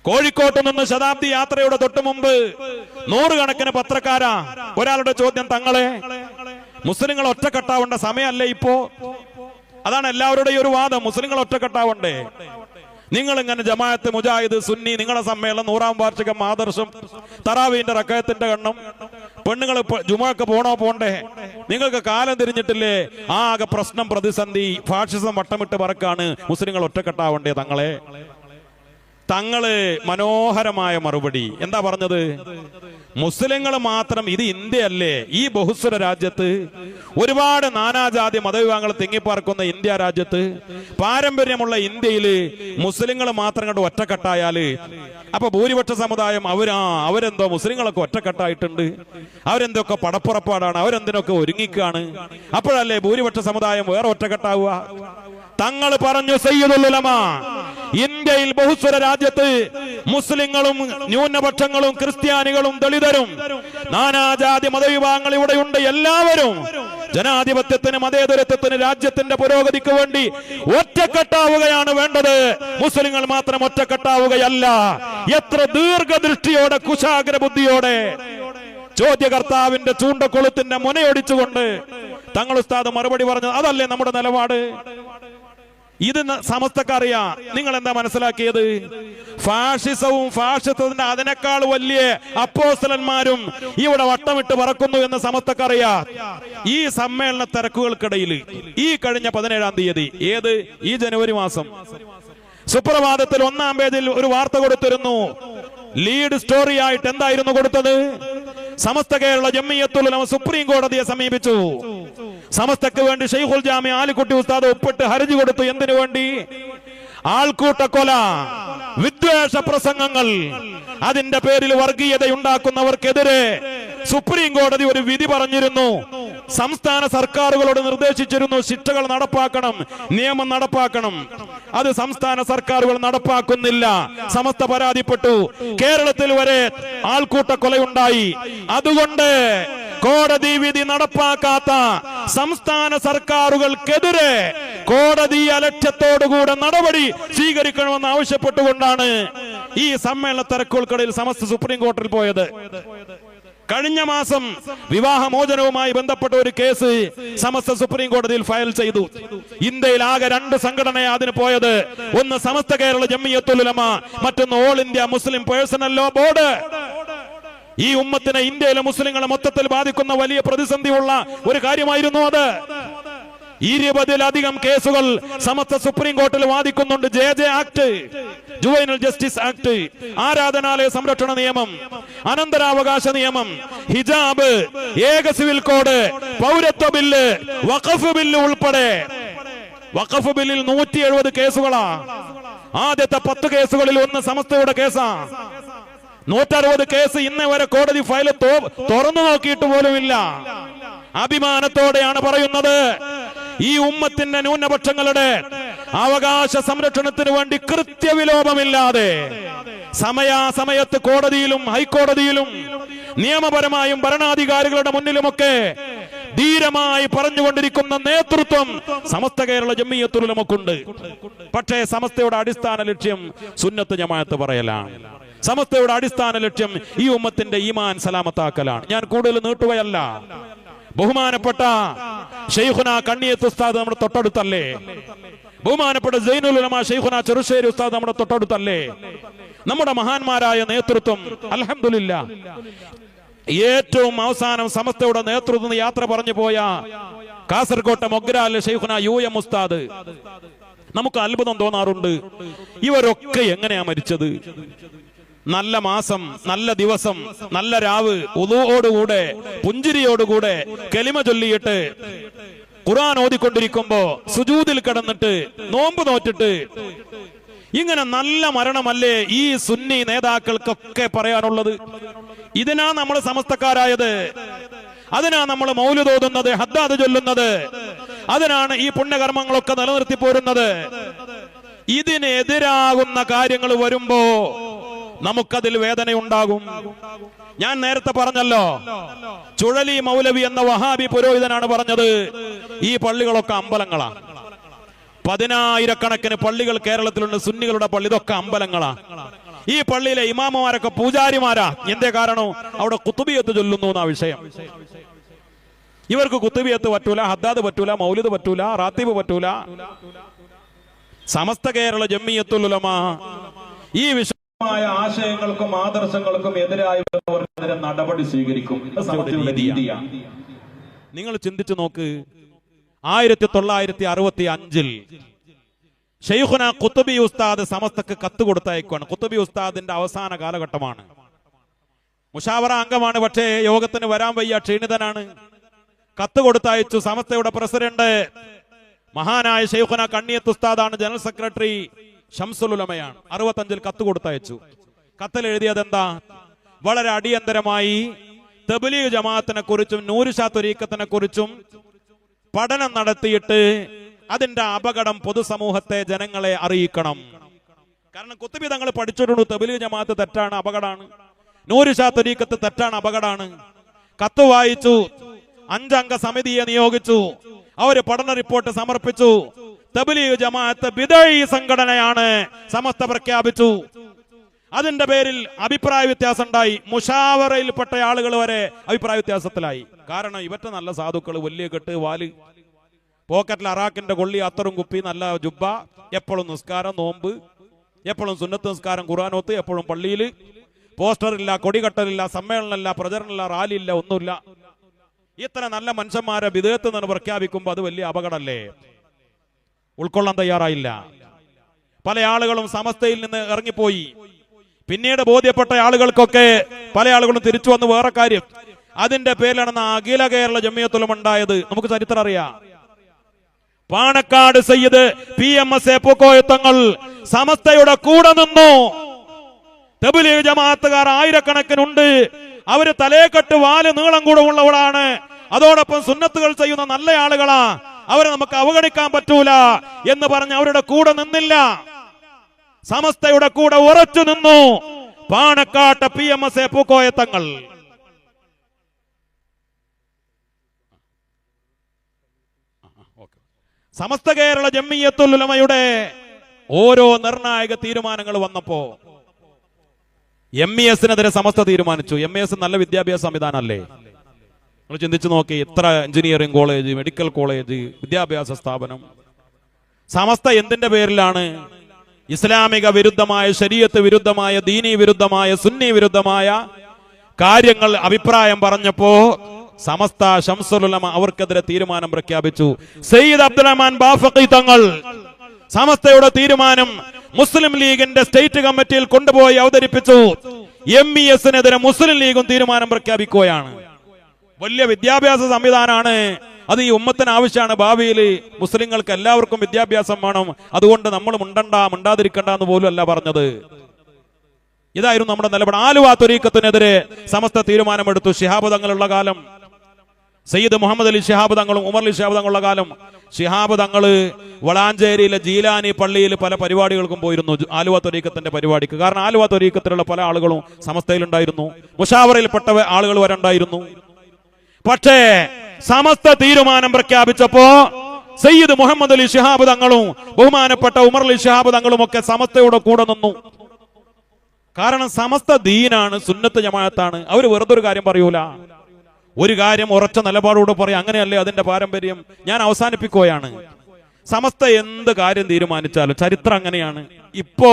കോഴിക്കോട്ട് നിന്ന് ശതാബ്ദി യാത്രയുടെ തൊട്ടു മുമ്പ് നൂറുകണക്കിന് പത്രക്കാരാ ഒരാളുടെ ചോദ്യം, തങ്ങളെ മുസ്ലിങ്ങൾ ഒറ്റക്കെട്ടാവേണ്ട സമയമല്ലേ ഇപ്പോ? അതാണ് എല്ലാവരുടെയും ഒരു വാദം, മുസ്ലിങ്ങൾ ഒറ്റക്കെട്ടാവണ്ടേ? നിങ്ങൾ ഇങ്ങനെ ജമാഅത്ത്, മുജാഹിദ്, സുന്നി, നിങ്ങളുടെ സമ്മേളനം, 100-ാം വാർഷികം, ആദർശം, തറാവീന്റെ റക്കയത്തിന്റെ കണ്ണം, പെണ്ണുങ്ങൾ ജുമാക്ക് പോണ്ടേ? നിങ്ങൾക്ക് കാലം തിരിഞ്ഞിട്ടില്ലേ? ആകെ പ്രശ്നം, പ്രതിസന്ധി, ഫാഷിസം വട്ടമിട്ട് പറക്കാണ്, മുസ്ലിങ്ങൾ ഒറ്റക്കെട്ടാവണ്ടേ തങ്ങളെ? തങ്ങള് മനോഹരമായ മറുപടി എന്താ പറഞ്ഞത്? മുസ്ലിങ്ങൾ മാത്രം, ഇത് ഇന്ത്യയല്ലേ? ഈ ബഹുസ്വര രാജ്യത്ത്, ഒരുപാട് നാനാജാതി മതവിഭാഗങ്ങൾ തിങ്ങിപ്പാർക്കുന്ന ഇന്ത്യ രാജ്യത്ത്, പാരമ്പര്യമുള്ള ഇന്ത്യയില് മുസ്ലിങ്ങൾ മാത്രം കണ്ട് ഒറ്റക്കെട്ടായാല് അപ്പൊ ഭൂരിപക്ഷ സമുദായം അവരെന്തോ മുസ്ലിങ്ങളൊക്കെ ഒറ്റക്കെട്ടായിട്ടുണ്ട്, അവരെന്തൊക്കെ പടപ്പുറപ്പാടാണ്, അവരെന്തിനൊക്കെ ഒരുങ്ങിക്കാണ്, അപ്പോഴല്ലേ ഭൂരിപക്ഷ സമുദായം വേറെ ഒറ്റക്കെട്ടാവുക? തങ്ങൾ പറഞ്ഞു, സയ്യിദുൽ ഉലമ, ഇന്ത്യയിൽ ബഹുസ്വര രാജ്യത്ത് മുസ്ലിങ്ങളും ന്യൂനപക്ഷങ്ങളും ക്രിസ്ത്യാനികളും ദളിതരും നാനാജാതി മതവിഭാഗങ്ങൾ ഇവിടെയുണ്ട്. എല്ലാവരും ജനാധിപത്യത്തിന്, മതേതരത്വത്തിന്, രാജ്യത്തിന്റെ പുരോഗതിക്ക് വേണ്ടി ഒറ്റക്കെട്ടാവുകയാണ് വേണ്ടത്. മുസ്ലിങ്ങൾ മാത്രം ഒറ്റക്കെട്ടാവുകയല്ല. എത്ര ദീർഘദൃഷ്ടിയോടെ, കുശാഗ്ര ബുദ്ധിയോടെ ചോദ്യകർത്താവിന്റെ ചൂണ്ടക്കൊളുത്തിന്റെ മുനയൊടിച്ചുകൊണ്ട് തങ്ങൾ ഉസ്താദ് മറുപടി പറഞ്ഞത്. അതല്ലേ നമ്മുടെ നിലപാട്? ഇത് സമസ്തക്കറിയാം. നിങ്ങൾ എന്താ മനസ്സിലാക്കിയത്? ഫാഷിസവും ഫാഷിസത്തിന്റെ അതിനേക്കാൾ വലിയ അപ്പോസ്തലന്മാരും ഇവിടെ വട്ടമിട്ട് പറക്കുന്നു എന്ന് സമസ്തക്കറിയാം. ഈ സമ്മേളന തിരക്കുകൾക്കിടയിൽ ഈ കഴിഞ്ഞ 17-ാം തീയതി, ഈ ജനുവരി മാസം, സുപ്രഭാതത്തിൽ 1-ാം പേജിൽ ഒരു വാർത്ത കൊടുത്തിരുന്നു. ലീഡ് സ്റ്റോറി ആയിട്ട് എന്തായിരുന്നു കൊടുത്തത്? സമസ്ത കേരള ജംഇയ്യത്തുൽ ഉലമ സുപ്രീം കോടതിയെ സമീപിച്ചു. സമസ്തക്ക് വേണ്ടി ഷെയ്ഖുൽ ജാമി ആലിക്കുട്ടി ഉസ്താദ് ഒപ്പിട്ട് ഹർജി കൊടുത്തു. എന്തിനു വേണ്ടി? ആൾക്കൂട്ടക്കൊല, വിദ്വേഷ പ്രസംഗങ്ങൾ, അതിന്റെ പേരിൽ വർഗീയതയുണ്ടാക്കുന്നവർക്കെതിരെ സുപ്രീം കോടതി ഒരു വിധി പറഞ്ഞിരുന്നു. സംസ്ഥാന സർക്കാരുകളോട് നിർദ്ദേശിച്ചിരുന്നു, ശിക്ഷകൾ നടപ്പാക്കണം, നിയമം നടപ്പാക്കണം. അത് സംസ്ഥാന സർക്കാരുകൾ നടപ്പാക്കുന്നില്ല. സമസ്ത പരാതിപ്പെട്ടു. കേരളത്തിൽ വരെ ആൾക്കൂട്ടക്കൊലയുണ്ടായി. അതുകൊണ്ട് കോടതി വിധി നടപ്പാക്കാത്ത സംസ്ഥാന സർക്കാരുകൾക്കെതിരെ കോടതി അലക്ഷ്യത്തോടുകൂടെ നടപടി സ്വീകരിക്കണമെന്ന് ആവശ്യപ്പെട്ടുകൊണ്ടാണ് ഈ സമ്മേളന തിരക്കുകൾക്കിടയിൽ സമസ്ത സുപ്രീം കോടതിയിൽ പോയത്. കഴിഞ്ഞ മാസം വിവാഹമോചനവുമായി ബന്ധപ്പെട്ട ഒരു കേസ് സമസ്ത സുപ്രീം കോടതിയിൽ ഫയൽ ചെയ്തു. ഇന്ത്യയിൽ ആകെ 2 സംഘടനയാണ് അതിന് പോയത്. ഒന്ന് സമസ്ത കേരള ജംഇയ്യത്തുൽ ഉലമ, മറ്റൊന്ന് all India Muslim personal law board. ഈ ഉമ്മത്തിനെ, ഇന്ത്യയിലെ മുസ്ലിങ്ങളെ മൊത്തത്തിൽ ബാധിക്കുന്ന വലിയ പ്രതിസന്ധിയുള്ള ഒരു കാര്യമായിരുന്നു അത്. 20-ലധികം കേസുകൾ സമസ്ത സുപ്രീം കോടതിയിൽ വാദിക്കുന്നുണ്ട്. JJ act, juvenile justice act, ആരാധനാലയ സംരക്ഷണ നിയമം, അനന്തരാവകാശ നിയമം, ഹിജാബ്, ഏക സിവിൽ കോഡ്, പൗരത്വ ബില്ല്, വഖഫ് ബില്ല് ഉൾപ്പെടെ. വഖഫ് ബില്ലിൽ 170 കേസുകളാ. ആദ്യത്തെ 10 കേസുകളിൽ ഒന്ന് സമസ്തയുടെ കേസാ. 160 കേസ് ഇന്ന് വരെ കോടതി ഫയൽ തുറന്നു നോക്കിയിട്ട് പോലുമില്ല. അഭിമാനത്തോടെയാണ് പറയുന്നത്, ഈ ഉമ്മത്തിന്റെ ന്യൂനപക്ഷങ്ങളുടെ അവകാശ സംരക്ഷണത്തിന് വേണ്ടി കൃത്യവിലോപമില്ലാതെ സമയാസമയത്ത് കോടതിയിലും ഹൈക്കോടതിയിലും നിയമപരമായും ഭരണാധികാരികളുടെ മുന്നിലുമൊക്കെ ധീരമായി പറഞ്ഞുകൊണ്ടിരിക്കുന്ന നേതൃത്വം സമസ്ത കേരള ജംഇയ്യത്തുൽ ഉലമക്കുണ്ട്. പക്ഷേ സമസ്തയുടെ അടിസ്ഥാന ലക്ഷ്യം സുന്നത്ത് ജമാഅത്ത് പറയലാണ്. സമസ്തയുടെ അടിസ്ഥാന ലക്ഷ്യം ഈ ഉമ്മത്തിന്റെ ഈമാൻ സലാമത്താക്കലാണ്. ഞാൻ കൂടുതൽ നീട്ടുകയല്ല. ബഹുമാനപ്പെട്ട ശൈഖുന കണ്ണിയത്ത് ഉസ്താദ് നമ്മുടെ തൊട്ടടുത്തല്ലേ? ബഹുമാനപ്പെട്ട സൈനുൽ ഉലമ ശൈഖുന ചെറുശ്ശേരി ഉസ്താദ് നമ്മുടെ തൊട്ടടുത്തല്ലേ? നമ്മുടെ മഹാന്മാരായ നേതൃത്വം അൽഹംദുലില്ലാഹ് ഏറ്റവും അവസാനം സമസ്തയുടെ നേതൃത്വം യാത്ര പറഞ്ഞു പോയ കാസർകോട്ടെ മൊഗ്രാലിലെ ശൈഖുന UM ഉസ്താദ്, നമുക്ക് അത്ഭുതം തോന്നാറുണ്ട്. ഇവരൊക്കെ എങ്ങനെയാ മരിച്ചത്? നല്ല മാസം, നല്ല ദിവസം, നല്ല രാവ്, ഉളൂഓടുകൂടെ പുഞ്ചിരിയോടുകൂടെ കലിമ ചൊല്ലിയിട്ട് ഖുർആൻ ഓതിക്കൊണ്ടിരിക്കുമ്പോ സുജൂദിൽ കിടന്നിട്ട് നോമ്പ് നോറ്റിട്ട് ഇങ്ങനെ നല്ല മരണമല്ലേ ഈ സുന്നി നേതാക്കൾക്കൊക്കെ പറയാനുള്ളത്? ഇതിനാ നമ്മൾ സമസ്തക്കാരായത്, അതിനാ നമ്മൾ മൗലിദ് ഓതുന്നത്, ഹദ്ദാദ് ചൊല്ലുന്നത്, അതിനാണ് ഈ പുണ്യകർമ്മങ്ങളൊക്കെ നിലനിർത്തി പോരുന്നത്. ഇതിനെതിരാകുന്ന കാര്യങ്ങൾ വരുമ്പോ നമുക്കതിൽ വേദനയുണ്ടാകും. ഞാൻ നേരത്തെ പറഞ്ഞല്ലോ, ചുഴലി മൗലവി എന്ന വഹാബി പുരോഹിതനാണ് പറഞ്ഞത് ഈ പള്ളികളൊക്കെ അമ്പലങ്ങളാണ്. 10,000-കണക്കിന് പള്ളികൾ കേരളത്തിലുണ്ട്, സുന്നികളുടെ പള്ളി, ഇതൊക്കെ അമ്പലങ്ങളാണ്. ഈ പള്ളിയിലെ ഇമാമമാരൊക്കെ പൂജാരിമാരാ. എന്തേ കാരണം? അവിടെ കുത്തുബിയത്ത് ചൊല്ലുന്നു എന്നാ വിഷയം. ഇവർക്ക് കുത്തുബിയത്ത് പറ്റൂല, ഹദ്ദാദ് പറ്റൂല, മൗലിദ് പറ്റൂല, റാത്തീബ് പറ്റൂല. സമസ്ത കേരള ജംഇയ്യത്തുൽ ഉലമ ഈ വിഷയമായ ആശയങ്ങൾക്കും ആദർശങ്ങൾക്കും എതിരായവർക്കെതിരെ നടപടി സ്വീകരിക്കും. നിങ്ങൾ ചിന്തിച്ചു നോക്ക്, 1965 ഷെയ്ഖുന ഖുത്ബി ഉസ്താദ് സമസ്തക്ക് കത്ത് കൊടുത്തയക്കുകയാണ്. ഖുത്ബി ഉസ്താദിന്റെ അവസാന കാലഘട്ടമാണ്. മുഷാവറ അംഗമാണ്, പക്ഷേ യോഗത്തിന് വരാൻ വയ്യ, ക്ഷീണിതനാണ്. കത്ത് കൊടുത്തയച്ചു. സമസ്തയുടെ പ്രസിഡന്റ് മഹാനായ ഷെയ്ഖുന കണ്ണിയത്ത് ഉസ്താദാണ്, ജനറൽ സെക്രട്ടറി ശംസുൽ ഉലമയാണ്. 65 കത്ത് കൊടുത്തയച്ചു. കത്തിൽ എഴുതിയത് എന്താ? വളരെ അടിയന്തരമായി തബ്ലീഗ് ജമാഅത്തിനെ കുറിച്ചും നൂർഷാ ത്വരീഖത്തിനെ കുറിച്ചും പഠനം നടത്തിയിട്ട് അതിന്റെ അപകടം പൊതുസമൂഹത്തെ, ജനങ്ങളെ അറിയിക്കണം. കാരണം ഖുത്ബി തങ്ങൾ പഠിച്ചിട്ടുണ്ട്, തബ്ലീഗ് ജമാഅത്ത് തെറ്റാണ്, അപകടമാണ്. നൂർഷാ ത്വരീഖത്ത് തെറ്റാണ്, അപകടമാണ്. കത്ത് വായിച്ചു. 5 അംഗ സമിതിയെ നിയോഗിച്ചു. അവര് പഠന റിപ്പോർട്ട് സമർപ്പിച്ചു. തബ്ലീഗ് ജമാഅത്ത് ബിദ്ഈ സംഘടനയാണ് സമസ്ത പ്രഖ്യാപിച്ചു. അതിന്റെ പേരിൽ അഭിപ്രായ വ്യത്യാസം ഉണ്ടായി. മുഷാവറയിൽപ്പെട്ട ആളുകൾ വരെ അഭിപ്രായ വ്യത്യാസത്തിലായി. കാരണം ഇവറ്റ നല്ല സാധുക്കൾ, വലിയ കെട്ട്, വാല്, പോക്കറ്റിൽ അറാക്കിന്റെ കൊള്ളി, അത്തറും കുപ്പി, നല്ല ജുബ്ബ, എപ്പോഴും നിസ്കാരം, നോമ്പ്, എപ്പോഴും സുന്നത്ത് നിസ്കാരം, ഖുർആനോത്ത്, എപ്പോഴും പള്ളിയിൽ, പോസ്റ്ററില്ല, കൊടികട്ടലില്ല, സമ്മേളനമില്ല, പ്രചരണമില്ല, റാലിയില്ല, ഒന്നുമില്ല. ഇത്ര നല്ല മനുഷ്യന്മാരെ ബിദ്അത്ത് എന്ന് പ്രഖ്യാപിക്കുമ്പോൾ അത് വലിയ അപകടമല്ലേ? ഉൾക്കൊള്ളാൻ തയ്യാറായില്ല. പല ആളുകളും സമസ്തയിൽ നിന്ന് ഇറങ്ങിപ്പോയി. പിന്നീട് ബോധ്യപ്പെട്ട ആളുകൾക്കൊക്കെ പല ആളുകളും തിരിച്ചു വന്ന്. വേറെ കാര്യം, അതിന്റെ പേരിലാണ് അഖില കേരള ജംഇയ്യത്തുൽ ഉലമ ഉണ്ടായത്. നമുക്ക് ചരിത്രം അറിയാം. പാണക്കാട് സയ്യിദ് PMS പൂക്കോയത്തങ്ങൾ സമസ്തയുടെ കൂടെ നിന്നു. തബ്ലീഗ് ജമാഅത്തുകാർ ആയിരക്കണക്കിനുണ്ട്. അവര് തലേക്കെട്ട്, വാല് നീളം കൂടെ ഉള്ളവരാണ്. അതോടൊപ്പം സുന്നത്തുകൾ ചെയ്യുന്ന നല്ല ആളുകളാ. അവരെ നമുക്ക് അവഗണിക്കാൻ പറ്റൂല എന്ന് പറഞ്ഞ് അവരുടെ കൂടെ നിന്നില്ല. സമസ്തയുടെ കൂടെ ഉറച്ചു നിന്നു പാണക്കാട്ട് PMS പൂക്കോയത്തങ്ങൾ. സമസ്ത കേരള ജംഇയ്യത്തുൽ ഉലമയുടെ ഓരോ നിർണായക തീരുമാനങ്ങൾ വന്നപ്പോ MES-നെതിരെ സമസ്ത തീരുമാനിച്ചു. MES നല്ല വിദ്യാഭ്യാസ സംവിധാനം അല്ലേ? നിങ്ങൾ ചിന്തിച്ചു നോക്കി, ഇത്ര എഞ്ചിനീയറിംഗ് കോളേജ്, മെഡിക്കൽ കോളേജ്, വിദ്യാഭ്യാസ സ്ഥാപനം. സമസ്ത എന്തിന്റെ പേരിലാണ്? ഇസ്ലാമിക വിരുദ്ധമായ, ശരീഅത്ത് വിരുദ്ധമായ, ദീനി വിരുദ്ധമായ, സുന്നി വിരുദ്ധമായ കാര്യങ്ങൾ അഭിപ്രായം പറഞ്ഞപ്പോ സമസ്ത ശംസുൽ ഉലമ അവർക്കെതിരെ തീരുമാനം പ്രഖ്യാപിച്ചു. സയ്യിദ് അബ്ദുറഹ്മാൻ ബാഫഖി തങ്ങൾ സമസ്തയുടെ തീരുമാനം മുസ്ലിം ലീഗിന്റെ സ്റ്റേറ്റ് കമ്മിറ്റിയിൽ കൊണ്ടുപോയി അവതരിപ്പിച്ചു. MES-നെതിരെ മുസ്ലിം ലീഗും തീരുമാനം പ്രഖ്യാപിക്കുകയാണ്. വലിയ വിദ്യാഭ്യാസ സംവിധാനമാണ് അത്. ഈ ഉമ്മത്തിന് ആവശ്യമാണ്. ഭാവിയിൽ മുസ്ലിങ്ങൾക്ക് എല്ലാവർക്കും വിദ്യാഭ്യാസം വേണം. അതുകൊണ്ട് നമ്മൾ മിണ്ടാതിരിക്കണ്ട എന്ന് പോലും അല്ല പറഞ്ഞത്. ഇതായിരുന്നു നമ്മുടെ നിലപാട്. ആലുവ ത്വരീഖത്തിനെതിരെ സമസ്ത തീരുമാനമെടുത്തു. ശിഹാബ് തങ്ങളുള്ള കാലം, സയ്യിദ് മുഹമ്മദ് അലി ശിഹാബ് തങ്ങളും ഉമർ അലി ശിഹാബ് തങ്ങളുള്ള കാലം, ശിഹാബ് തങ്ങള് വളാഞ്ചേരിയിലെ ജീലാനി പള്ളിയിൽ പല പരിപാടികൾക്കും പോയിരുന്നു, ആലുവ ത്വരീഖത്തിന്റെ പരിപാടിക്ക്. കാരണം ആലുവ ത്വരീഖത്തിലുള്ള പല ആളുകളും സമസ്തയിലുണ്ടായിരുന്നു, മുഷാവറയിൽപ്പെട്ട ആളുകൾ വരെ ഉണ്ടായിരുന്നു. പക്ഷേ സമസ്ത തീരുമാനം പ്രഖ്യാപിച്ചപ്പോ സയ്യിദ് മുഹമ്മദ് അലി ശിഹാബ് തങ്ങളും ബഹുമാനപ്പെട്ട ഉമർ അലി ശിഹാബ് തങ്ങളും ഒക്കെ സമസ്തയുടെ കൂടെ നിന്നു. കാരണം സമസ്ത ദീനാണ്, സുന്നത്ത് ജമാഅത്താണ്. അവർ വെറുതെ ഒരു കാര്യം പറയൂല. ഒരു കാര്യം ഉറച്ച നിലപാടോട് പറയാം. അങ്ങനെയല്ലേ അതിന്റെ പാരമ്പര്യം. ഞാൻ അവസാനിപ്പിക്കുകയാണ്. സമസ്ത എന്ത് കാര്യം തീരുമാനിച്ചാലും ചരിത്രം അങ്ങനെയാണ്. ഇപ്പോ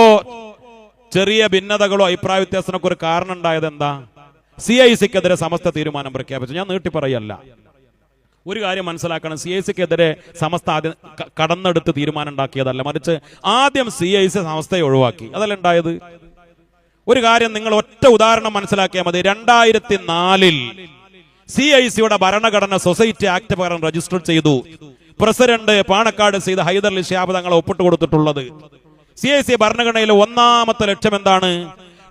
ചെറിയ ഭിന്നതകളോ അഭിപ്രായ വ്യത്യാസത്തിനൊക്കെ ഒരു കാരണം ഉണ്ടായത് എന്താ? CIC-ക്കെതിരെ സമസ്ത തീരുമാനം പ്രഖ്യാപിച്ചു. ഞാൻ നീട്ടി പറയല്ല. ഒരു കാര്യം മനസ്സിലാക്കണം, CIC-ക്കെതിരെ സമസ്ത ആദ്യം കടന്നെടുത്ത് തീരുമാനം ഉണ്ടാക്കിയതല്ല, മറിച്ച് ആദ്യം CIC സമസ്തയെ ഒഴിവാക്കി. അതല്ല ഉണ്ടായത്. ഒരു കാര്യം നിങ്ങൾ ഒറ്റ ഉദാഹരണം മനസ്സിലാക്കിയാൽ മതി. 2004 CIC-യുടെ ഭരണഘടന സൊസൈറ്റി ആക്ട് പ്രകാരം രജിസ്റ്റർ ചെയ്തു. പ്രസിഡന്റ് പാണക്കാട് സയ്യിദ് ഹൈദർ അലി ശിഹാബ് തങ്ങളെ ഒപ്പിട്ട് കൊടുത്തിട്ടുള്ളത്. CIC ഭരണഘടനയിലെ ഒന്നാമത്തെ ലക്ഷ്യം എന്താണ്?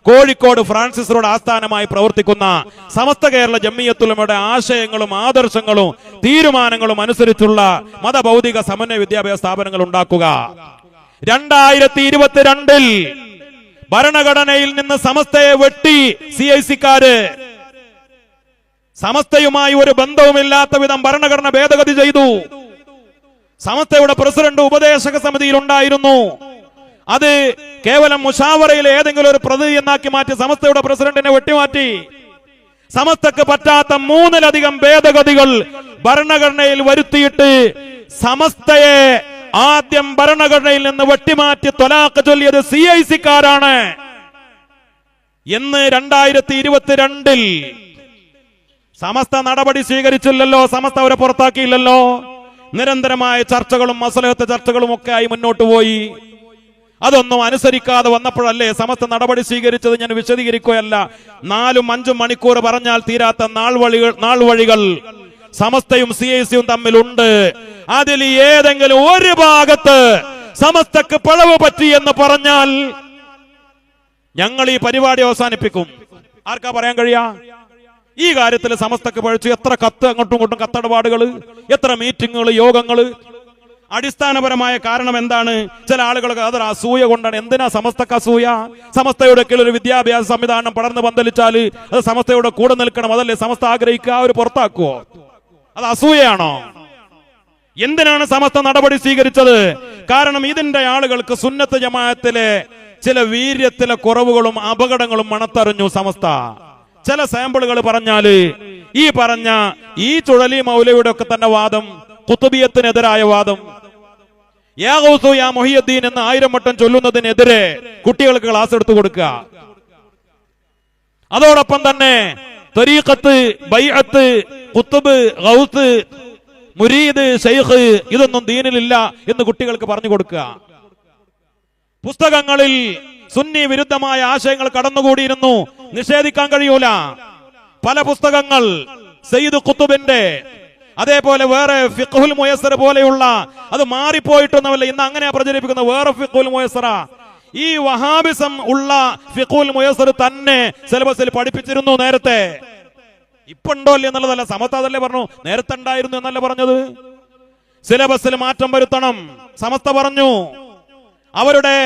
കോഴിക്കോട് ഫ്രാൻസിസ് റോഡ് ആസ്ഥാനമായി പ്രവർത്തിക്കുന്ന സമസ്ത കേരള ജംഇയ്യത്തുൽ ഉലമയുടെ ആശയങ്ങളും ആദർശങ്ങളും തീരുമാനങ്ങളും അനുസരിച്ചുള്ള മതഭൗതിക സമന്വയ വിദ്യാഭ്യാസ സ്ഥാപനങ്ങൾ ഉണ്ടാക്കുക. 2022 ഭരണഘടനയിൽ നിന്ന് സമസ്തയെ വെട്ടി CIC-ക്കാര്. സമസ്തയുമായി ഒരു ബന്ധവുമില്ലാത്ത വിധം ഭരണഘടന ഭേദഗതി ചെയ്തു. സമസ്തയുടെ പ്രസിഡന്റ് ഉപദേശക സമിതിയിൽ ഉണ്ടായിരുന്നു. അത് കേവലം മുഷാവറയിലെ ഏതെങ്കിലും ഒരു പ്രതിനിധി എന്നാക്കി മാറ്റി സമസ്തയുടെ പ്രസിഡന്റിനെ വെട്ടിമാറ്റി. സമസ്തക്ക് പറ്റാത്ത 3-ലധികം ഭേദഗതികൾ ഭരണഘടനയിൽ വരുത്തിയിട്ട് സമസ്തയെ ആദ്യം ഭരണഘടനയിൽ നിന്ന് വെട്ടിമാറ്റി ത്വലാഖ് ചൊല്ലിയത് CIC-ക്കാരാണ് എന്ന് 2022 സമസ്ത നടപടി സ്വീകരിച്ചില്ലല്ലോ. സമസ്ത അവരെ പുറത്താക്കിയില്ലല്ലോ. നിരന്തരമായ ചർച്ചകളും മസലഹത്ത് ചർച്ചകളും ഒക്കെ ആയി മുന്നോട്ട് പോയി. അതൊന്നും അനുസരിക്കാതെ വന്നപ്പോഴല്ലേ സമസ്ത നടപടി സ്വീകരിച്ചത്. ഞാൻ വിശദീകരിക്കുകയല്ല. 4-5 മണിക്കൂർ പറഞ്ഞാൽ തീരാത്ത നാൾ വഴികൾ സമസ്തയും CIC-യും തമ്മിലുണ്ട്. അതിൽ ഏതെങ്കിലും ഒരു ഭാഗത്ത് സമസ്തക്ക് പിഴവ് പറ്റി എന്ന് പറഞ്ഞാൽ ഞങ്ങൾ ഈ പരിപാടി അവസാനിപ്പിക്കും. ആർക്കാ പറയാൻ കഴിയാ? ഈ കാര്യത്തിൽ സമസ്തക്ക് പഴിച്ചു എത്ര കത്ത്, അങ്ങോട്ടും ഇങ്ങോട്ടും കത്തടപാടുകൾ, എത്ര മീറ്റിങ്ങുകൾ, യോഗങ്ങൾ. അടിസ്ഥാനപരമായ കാരണം എന്താണ്? ചില ആളുകൾക്ക് അതൊരു അസൂയ കൊണ്ടാണ്. എന്തിനാ സമസ്തക്ക് അസൂയ? സമസ്തയുടെ കീഴിൽ ഒരു വിദ്യാഭ്യാസ സംവിധാനം പടർന്ന് പന്തലിച്ചാൽ അത് സമസ്തയുടെ കൂടെ നിൽക്കണം. അതല്ലേ സമസ്ത ആഗ്രഹിക്കുക? അവർ പുറത്താക്കുവോ? അത് അസൂയയാണോ? എന്തിനാണ് സമസ്ത നടപടി സ്വീകരിച്ചത്? കാരണം ഇതിന്റെ ആളുകൾക്ക് സുന്നത്ത് ജമാഅത്തിലെ ചില വീര്യത്തിലെ കുറവുകളും അപകടങ്ങളും മണത്തറിഞ്ഞു സമസ്ത. ചില സാമ്പിളുകൾ പറഞ്ഞാല് ഈ ചുഴലി മൗലവിയുടെ ഒക്കെ തന്നെ വാദം, ഖുതുബിയത്തിനെതിരായ വാദം, യാ ഗൗസു യാ മുഹിയുദ്ദീൻ എന്ന് 1000 വട്ടം ചൊല്ലുന്നതിനെതിരെ കുട്ടികൾക്ക് ക്ലാസ് എടുത്തു കൊടുക്കുക. അതോടൊപ്പം തന്നെ ത്വരീഖത്ത്, ബൈഅത്ത്, ഖുതുബ്, ഗൗസ്, മുരീദ്, ശൈഖ് ഇതൊന്നും ദീനിലില്ല എന്ന് കുട്ടികൾക്ക് പറഞ്ഞു കൊടുക്കുക. പുസ്തകങ്ങളിൽ സുന്നി വിരുദ്ധമായ ആശയങ്ങൾ കടന്നുകൂടിയിരുന്നു, നിഷേധിക്കാൻ കഴിയൂല. പല പുസ്തകങ്ങൾ സയ്യിദ് ഖുതുബിന്റെ, അതേപോലെ വേറെ ഫിഖ്ഹുൽ മുയസ്സർ പോലെയുള്ള, അത് മാറിപ്പോയിട്ടൊന്നുമല്ല, ഇന്ന് അങ്ങനെ പ്രചരിപ്പിക്കുന്ന വേറെ ഫിഖ്ഹുൽ മുയസ്സറ. ഈ വഹാബിസം ഉള്ള ഫിഖ്ഹുൽ മുയസ്സർ തന്നെ സിലബസിൽ പഠിപ്പിച്ചിരുന്നു നേരത്തെ. ഇപ്പൊ ഉണ്ടോ ഇല്ല എന്നുള്ളതല്ല, സമസ്ത അതല്ലേ പറഞ്ഞു. നേരത്തെ ഉണ്ടായിരുന്നു എന്നല്ല പറഞ്ഞത്. സിലബസിൽ മാറ്റം വരുത്തണം സമസ്ത പറഞ്ഞു. അവരുടെ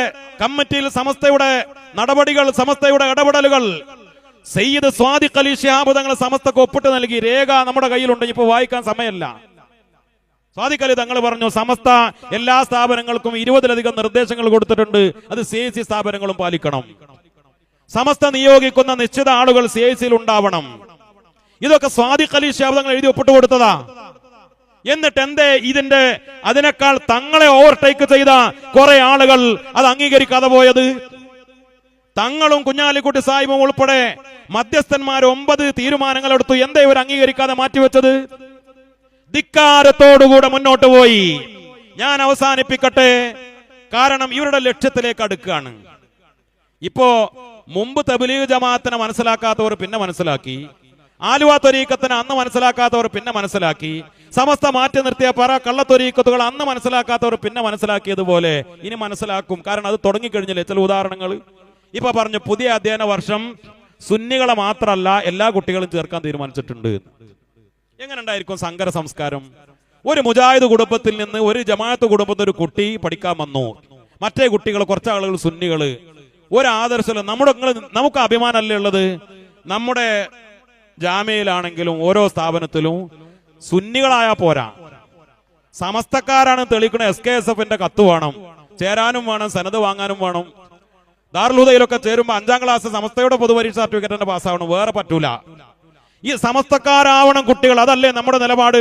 കമ്മിറ്റിയിൽ സമസ്തയുടെ നടപടികൾ, സമസ്തയുടെ ഇടപെടലുകൾ സയ്യിദ് സ്വാദിഖ് അലി ശിഹാബ് തങ്ങൾ സമസ്തക്ക് ഒപ്പിട്ട് നൽകി. രേഖ നമ്മുടെ കയ്യിലുണ്ട്, ഇപ്പൊ വായിക്കാൻ സമയമല്ല. സ്വാദിഖ് അലി തങ്ങൾ പറഞ്ഞു സമസ്ത എല്ലാ സ്ഥാപനങ്ങൾക്കും 20-ലധികം നിർദ്ദേശങ്ങൾ കൊടുത്തിട്ടുണ്ട്. അത് CIC സ്ഥാപനങ്ങളും പാലിക്കണം. സമസ്ത നിയോഗിക്കുന്ന നിശ്ചിത ആളുകൾ CIC-യിൽ ഉണ്ടാവണം. ഇതൊക്കെ സ്വാദിഖ് അലി ശിഹാബ് തങ്ങൾ എഴുതി ഒപ്പിട്ട് കൊടുത്തതാ. എന്നിട്ട് എന്തേ അതിനേക്കാൾ തങ്ങളെ ഓവർടേക്ക് ചെയ്ത കുറെ ആളുകൾ അത് അംഗീകരിക്കാതെ പോയത്? തങ്ങളും കുഞ്ഞാലിക്കുട്ടി സാഹിബും ഉൾപ്പെടെ മധ്യസ്ഥന്മാർ 9 തീരുമാനങ്ങൾ എടുത്തു. എന്തേ ഇവർ അംഗീകരിക്കാതെ മാറ്റിവെച്ചത്? ധിക്കാരത്തോടുകൂടെ മുന്നോട്ട് പോയി. ഞാൻ അവസാനിപ്പിക്കട്ടെ, കാരണം ഇവരുടെ ലക്ഷ്യത്തിലേക്ക് അടുക്കുകയാണ്. ഇപ്പോ മുമ്പ് തബ്ലീഗ് ജമാഅത്തിനെ മനസ്സിലാക്കാത്തവർ പിന്നെ മനസ്സിലാക്കി, ആലുവ ത്വരീഖത്തിനെ അന്ന് മനസ്സിലാക്കാത്തവർ പിന്നെ മനസ്സിലാക്കി, സമസ്ത മാറ്റി നിർത്തിയ കള്ളത്വരീഖത്തുകൾ അന്ന് മനസ്സിലാക്കാത്തവർ പിന്നെ മനസ്സിലാക്കിയതുപോലെ ഇനി മനസ്സിലാക്കും. കാരണം അത് തുടങ്ങിക്കഴിഞ്ഞില്ലേ. ചില ഉദാഹരണങ്ങൾ ഇപ്പൊ പറഞ്ഞു. പുതിയ അധ്യയന വർഷം സുന്നികളെ മാത്രമല്ല എല്ലാ കുട്ടികളും ചേർക്കാൻ തീരുമാനിച്ചിട്ടുണ്ട്. എങ്ങനെ ഉണ്ടായിരിക്കും സങ്കര സംസ്കാരം? ഒരു മുജാഹിദ് കുടുംബത്തിൽ നിന്ന് ഒരു ജമാഅത്ത് കുടുംബത്തിൽ ഒരു കുട്ടി പഠിക്കാൻ വന്നു, മറ്റേ കുട്ടികൾ കുറച്ച് ആളുകൾ സുന്നികള്. ഒരു ആദർശം നമുക്ക് അഭിമാനമല്ലേ ഉള്ളത്? നമ്മുടെ ജാമ്യയിലാണെങ്കിലും ഓരോ സ്ഥാപനത്തിലും സുന്നികളായ പോരാ, സമസ്തക്കാരാണ് തെളിയിക്കണ. SKSF-ന്റെ കത്ത് വേണം, ചേരാനും വേണം, സനത് വാങ്ങാനും വേണം. ദാറുൽ ഹുദയിലൊക്കെ ചേരുമ്പോൾ 5ാം ക്ലാസ് സമസ്തയുടെ പൊതുപരീക്ഷ സർട്ടിഫിക്കറ്റിന്റെ പാസ്സാവണം, വേറെ പറ്റൂല. ഈ സമസ്തക്കാരാവണം കുട്ടികൾ, അതല്ലേ നമ്മുടെ നിലപാട്.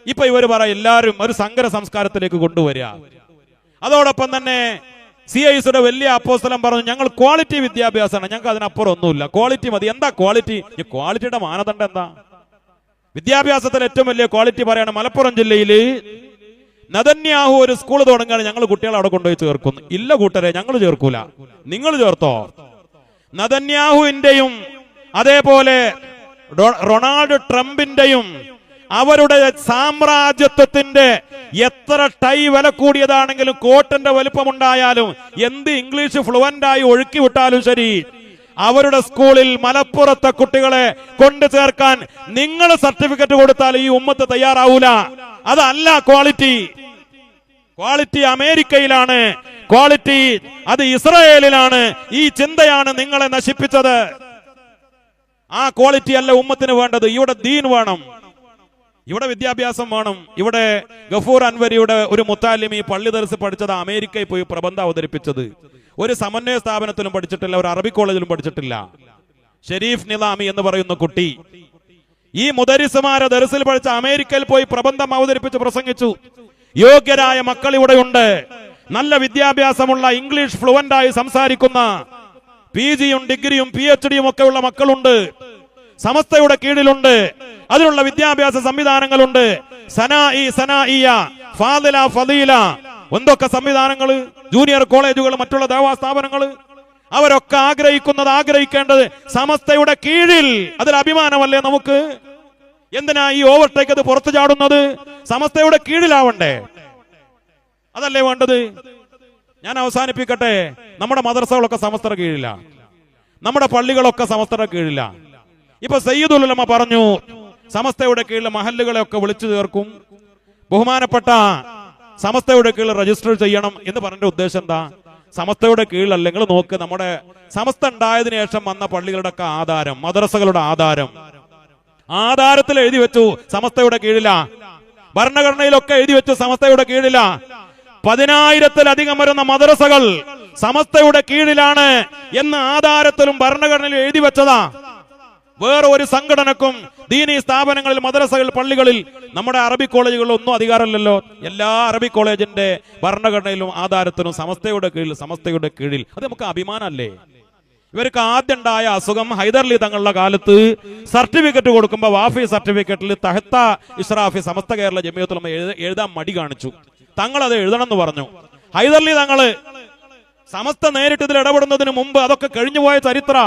ഇപ്പൊ ഇവര് പറ എല്ലാവരും ഒരു സങ്കര സംസ്കാരത്തിലേക്ക് കൊണ്ടുവരിക. അതോടൊപ്പം തന്നെ CIC-യുടെ വലിയ അപ്പോസ്തലൻ പറഞ്ഞു ഞങ്ങൾ ക്വാളിറ്റി വിദ്യാഭ്യാസമാണ്, ഞങ്ങൾക്ക് അതിനപ്പുറം ഒന്നുമില്ല, ക്വാളിറ്റി മതി. എന്താ ക്വാളിറ്റി? ക്വാളിറ്റിയുടെ മാനദണ്ഡം എന്താ? വിദ്യാഭ്യാസത്തിൽ ഏറ്റവും വലിയ ക്വാളിറ്റി പറയാണ്. മലപ്പുറം ജില്ലയില് നദന്യാഹു ഒരു സ്കൂൾ തുടങ്ങുകയാണ്, ഞങ്ങൾ കുട്ടികളെ അവിടെ കൊണ്ടുപോയി ചേർക്കുന്നു. ഇല്ല കൂട്ടരെ, ഞങ്ങൾ ചേർക്കൂല, നിങ്ങൾ ചേർത്തോ. നദന്യാഹുവിന്റെയും അതേപോലെ റൊണാൾഡ് ട്രംപിന്റെയും അവരുടെ സാമ്രാജ്യത്വത്തിന്റെ എത്ര ടൈ വില കൂടിയതാണെങ്കിലും കോട്ടന്റെ വലുപ്പമുണ്ടായാലും എന്ത് ഇംഗ്ലീഷ് ഫ്ലുവന്റായി ഒഴുക്കി വിട്ടാലും ശരി, അവരുടെ സ്കൂളിൽ മലപ്പുറത്തെ കുട്ടികളെ കൊണ്ടു ചേർക്കാൻ നിങ്ങൾ സർട്ടിഫിക്കറ്റ് കൊടുത്താൽ ഈ ഉമ്മത്ത് തയ്യാറാവൂല. അതല്ല ക്വാളിറ്റി. ക്വാളിറ്റി അമേരിക്കയിലാണ്, ക്വാളിറ്റി അത് ഇസ്രായേലിലാണ്. ഈ ചിന്തയാണ് നിങ്ങളെ നശിപ്പിച്ചത്. ആ ക്വാളിറ്റി അല്ല ഉമ്മത്തിന് വേണ്ടത്. ഇവിടെ ദീൻ വേണം. ഇവിടെ വിദ്യാഭ്യാസം വേണം. ഇവിടെ ഗഫൂർ അൻവരിയുടെ ഒരു മുത്താലിം ഈ പള്ളി ദർസ് പഠിച്ചത് അമേരിക്കയിൽ പോയി പ്രബന്ധം അവതരിപ്പിച്ചത്. ഒരു സമന്വയ സ്ഥാപനത്തിലും പഠിച്ചിട്ടില്ല, ഒരു അറബി കോളേജിലും പഠിച്ചിട്ടില്ല. ഷെരീഫ് നിലാമി എന്ന് പറയുന്ന കുട്ടി ഈ മുദരിസുമാരെ ദർസിൽ പഠിച്ച അമേരിക്കയിൽ പോയി പ്രബന്ധം അവതരിപ്പിച്ച് പ്രസംഗിച്ചു. യോഗ്യരായ മക്കൾ ഇവിടെയുണ്ട്, നല്ല വിദ്യാഭ്യാസമുള്ള ഇംഗ്ലീഷ് ഫ്ലുവന്റായി സംസാരിക്കുന്ന PG-യും ഡിഗ്രിയും PhD-യും ഒക്കെ ഉള്ള മക്കളുണ്ട്, സമസ്തയുടെ കീഴിലുണ്ട്, അതിനുള്ള വിദ്യാഭ്യാസ സംവിധാനങ്ങളുണ്ട്. സനാഇയ, ഫാദില, ഫദീല, എന്തൊക്കെ സംവിധാനങ്ങൾ, ജൂനിയർ കോളേജുകൾ, മറ്റുള്ള ദേവാ സ്ഥാപനങ്ങൾ, അവരൊക്കെ ആഗ്രഹിക്കേണ്ടത് സമസ്തയുടെ കീഴിൽ. അതിൽ അഭിമാനമല്ലേ നമുക്ക്? എന്തിനാ ഈ ഓവർടേക്ക് അത് പുറത്തു ചാടുന്നത്? സമസ്തയുടെ കീഴിലാവണ്ടേ? അതല്ലേ വേണ്ടത്? ഞാൻ അവസാനിപ്പിക്കട്ടെ. നമ്മുടെ മദ്രസകളൊക്കെ സമസ്തയുടെ കീഴില, നമ്മുടെ പള്ളികളൊക്കെ സമസ്തയുടെ കീഴില. ഇപ്പൊ സയ്യിദുൽ ഉലമ പറഞ്ഞു സമസ്തയുടെ കീഴിൽ മഹല്ലുകളെയൊക്കെ വിളിച്ചു ചേർക്കും, ബഹുമാനപ്പെട്ട സമസ്തയുടെ കീഴിൽ രജിസ്റ്റർ ചെയ്യണം എന്ന് പറഞ്ഞ ഉദ്ദേശം എന്താ? സമസ്തയുടെ കീഴിൽ അല്ലെങ്കിൽ നോക്ക്, നമ്മുടെ സമസ്ത ഉണ്ടായതിനു ശേഷം വന്ന പള്ളികളുടെ ഒക്കെ ആധാരം, മദ്രസകളുടെ ആധാരത്തിൽ എഴുതി വെച്ചു സമസ്തയുടെ കീഴില. ഭരണഘടനയിലൊക്കെ എഴുതി വെച്ചു സമസ്തയുടെ കീഴില. 10,000-ലധികം വരുന്ന മദ്രസകൾ സമസ്തയുടെ കീഴിലാണ് എന്ന് ആധാരത്തിലും ഭരണഘടനയിലും എഴുതി വെച്ചതാ. വേറെ ഒരു സംഘടനക്കും ദീനീ സ്ഥാപനങ്ങളിൽ, മദ്രസകൾ, പള്ളികളിൽ, നമ്മുടെ അറബി കോളേജുകളിൽ ഒന്നും അധികാരമില്ലല്ലോ. എല്ലാ അറബി കോളേജിന്റെ ഭരണഘടനയിലും ആധാരത്തിലും സമസ്തയുടെ കീഴിൽ. അത് നമുക്ക് അഭിമാനമല്ലേ? ഇവർക്ക് ആദ്യം ഉണ്ടായ അസുഖം ഹൈദർലി തങ്ങളുടെ കാലത്ത് സർട്ടിഫിക്കറ്റ് കൊടുക്കുമ്പോൾ വാഫി സർട്ടിഫിക്കറ്റിൽ തഹത്ത ഇഷ്റാഫി സമസ്ത കേരള ജമിയത്തുൽ ഉലമ എഴുതാൻ മടി കാണിച്ചു. തങ്ങൾ അത് എഴുതണം എന്ന് പറഞ്ഞു. ഹൈദർലി തങ്ങള് സമസ്ത നേരിട്ട് ഇതിൽ ഇടപെടുന്നതിന് മുമ്പ് അതൊക്കെ കഴിഞ്ഞുപോയ ചരിത്ര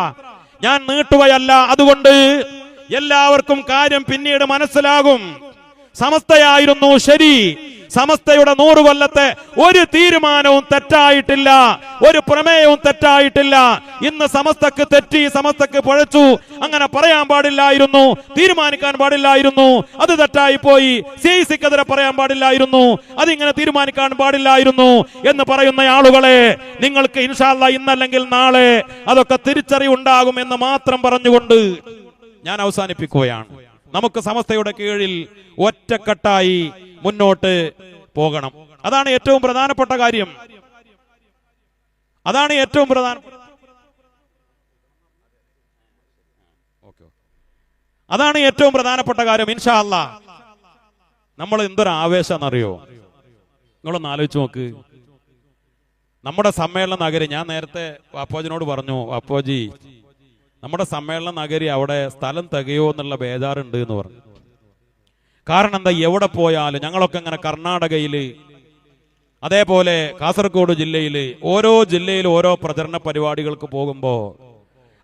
ഞാൻ നീട്ടുകയല്ല. അതുകൊണ്ട് എല്ലാവർക്കും കാര്യം പിന്നീട് മനസ്സിലാകും. സമസ്തയായിരുന്നു ശരി. സമസ്തയുടെ 100 കൊല്ലത്തെ ഒരു തീരുമാനവും തെറ്റായിട്ടില്ല, ഒരു പ്രമേയവും തെറ്റായിട്ടില്ല. ഇന്ന് സമസ്തക്ക് തെറ്റി, സമസ്തക്ക് പഴച്ചു, അങ്ങനെ പറയാൻ പാടില്ലായിരുന്നു, തീരുമാനിക്കാൻ പാടില്ലായിരുന്നു, അത് തെറ്റായി പോയി, CIC-ക്കെതിരെ പറയാൻ പാടില്ലായിരുന്നു, അതിങ്ങനെ തീരുമാനിക്കാൻ പാടില്ലായിരുന്നു എന്ന് പറയുന്ന ആളുകളെ നിങ്ങൾക്ക് ഇൻഷാ അല്ലാഹ് ഇന്നല്ലെങ്കിൽ നാളെ അതൊക്കെ തിരിച്ചറിവുണ്ടാകും എന്ന് മാത്രം പറഞ്ഞുകൊണ്ട് ഞാൻ അവസാനിപ്പിക്കുകയാണ്. നമുക്ക് സമസ്തയുടെ കീഴിൽ ഒറ്റക്കെട്ടായി മുന്നോട്ട് പോകണം. അതാണ് ഏറ്റവും പ്രധാനപ്പെട്ട കാര്യം. അതാണ് ഏറ്റവും പ്രധാനപ്പെട്ട കാര്യം. ഇൻഷാ അല്ലാഹ് നമ്മൾ എന്തൊരു ആവേശമെന്നറിയോ? നിങ്ങളൊന്ന് ആലോചിച്ച് നോക്ക്. നമ്മുടെ സമ്മേളന നഗരി, ഞാൻ നേരത്തെ വാപ്പോജിനോട് പറഞ്ഞു, വാപ്പോജി നമ്മുടെ സമ്മേളന നഗരി അവിടെ സ്ഥലം തികയോ എന്നുള്ള ബേജാറുണ്ട് എന്ന് പറഞ്ഞു. കാരണം എന്താ, എവിടെ പോയാലും ഞങ്ങളൊക്കെ ഇങ്ങനെ കർണാടകയില്, അതേപോലെ കാസർഗോഡ് ജില്ലയില്, ഓരോ ജില്ലയിൽ ഓരോ പ്രചരണ പരിപാടികൾക്ക് പോകുമ്പോ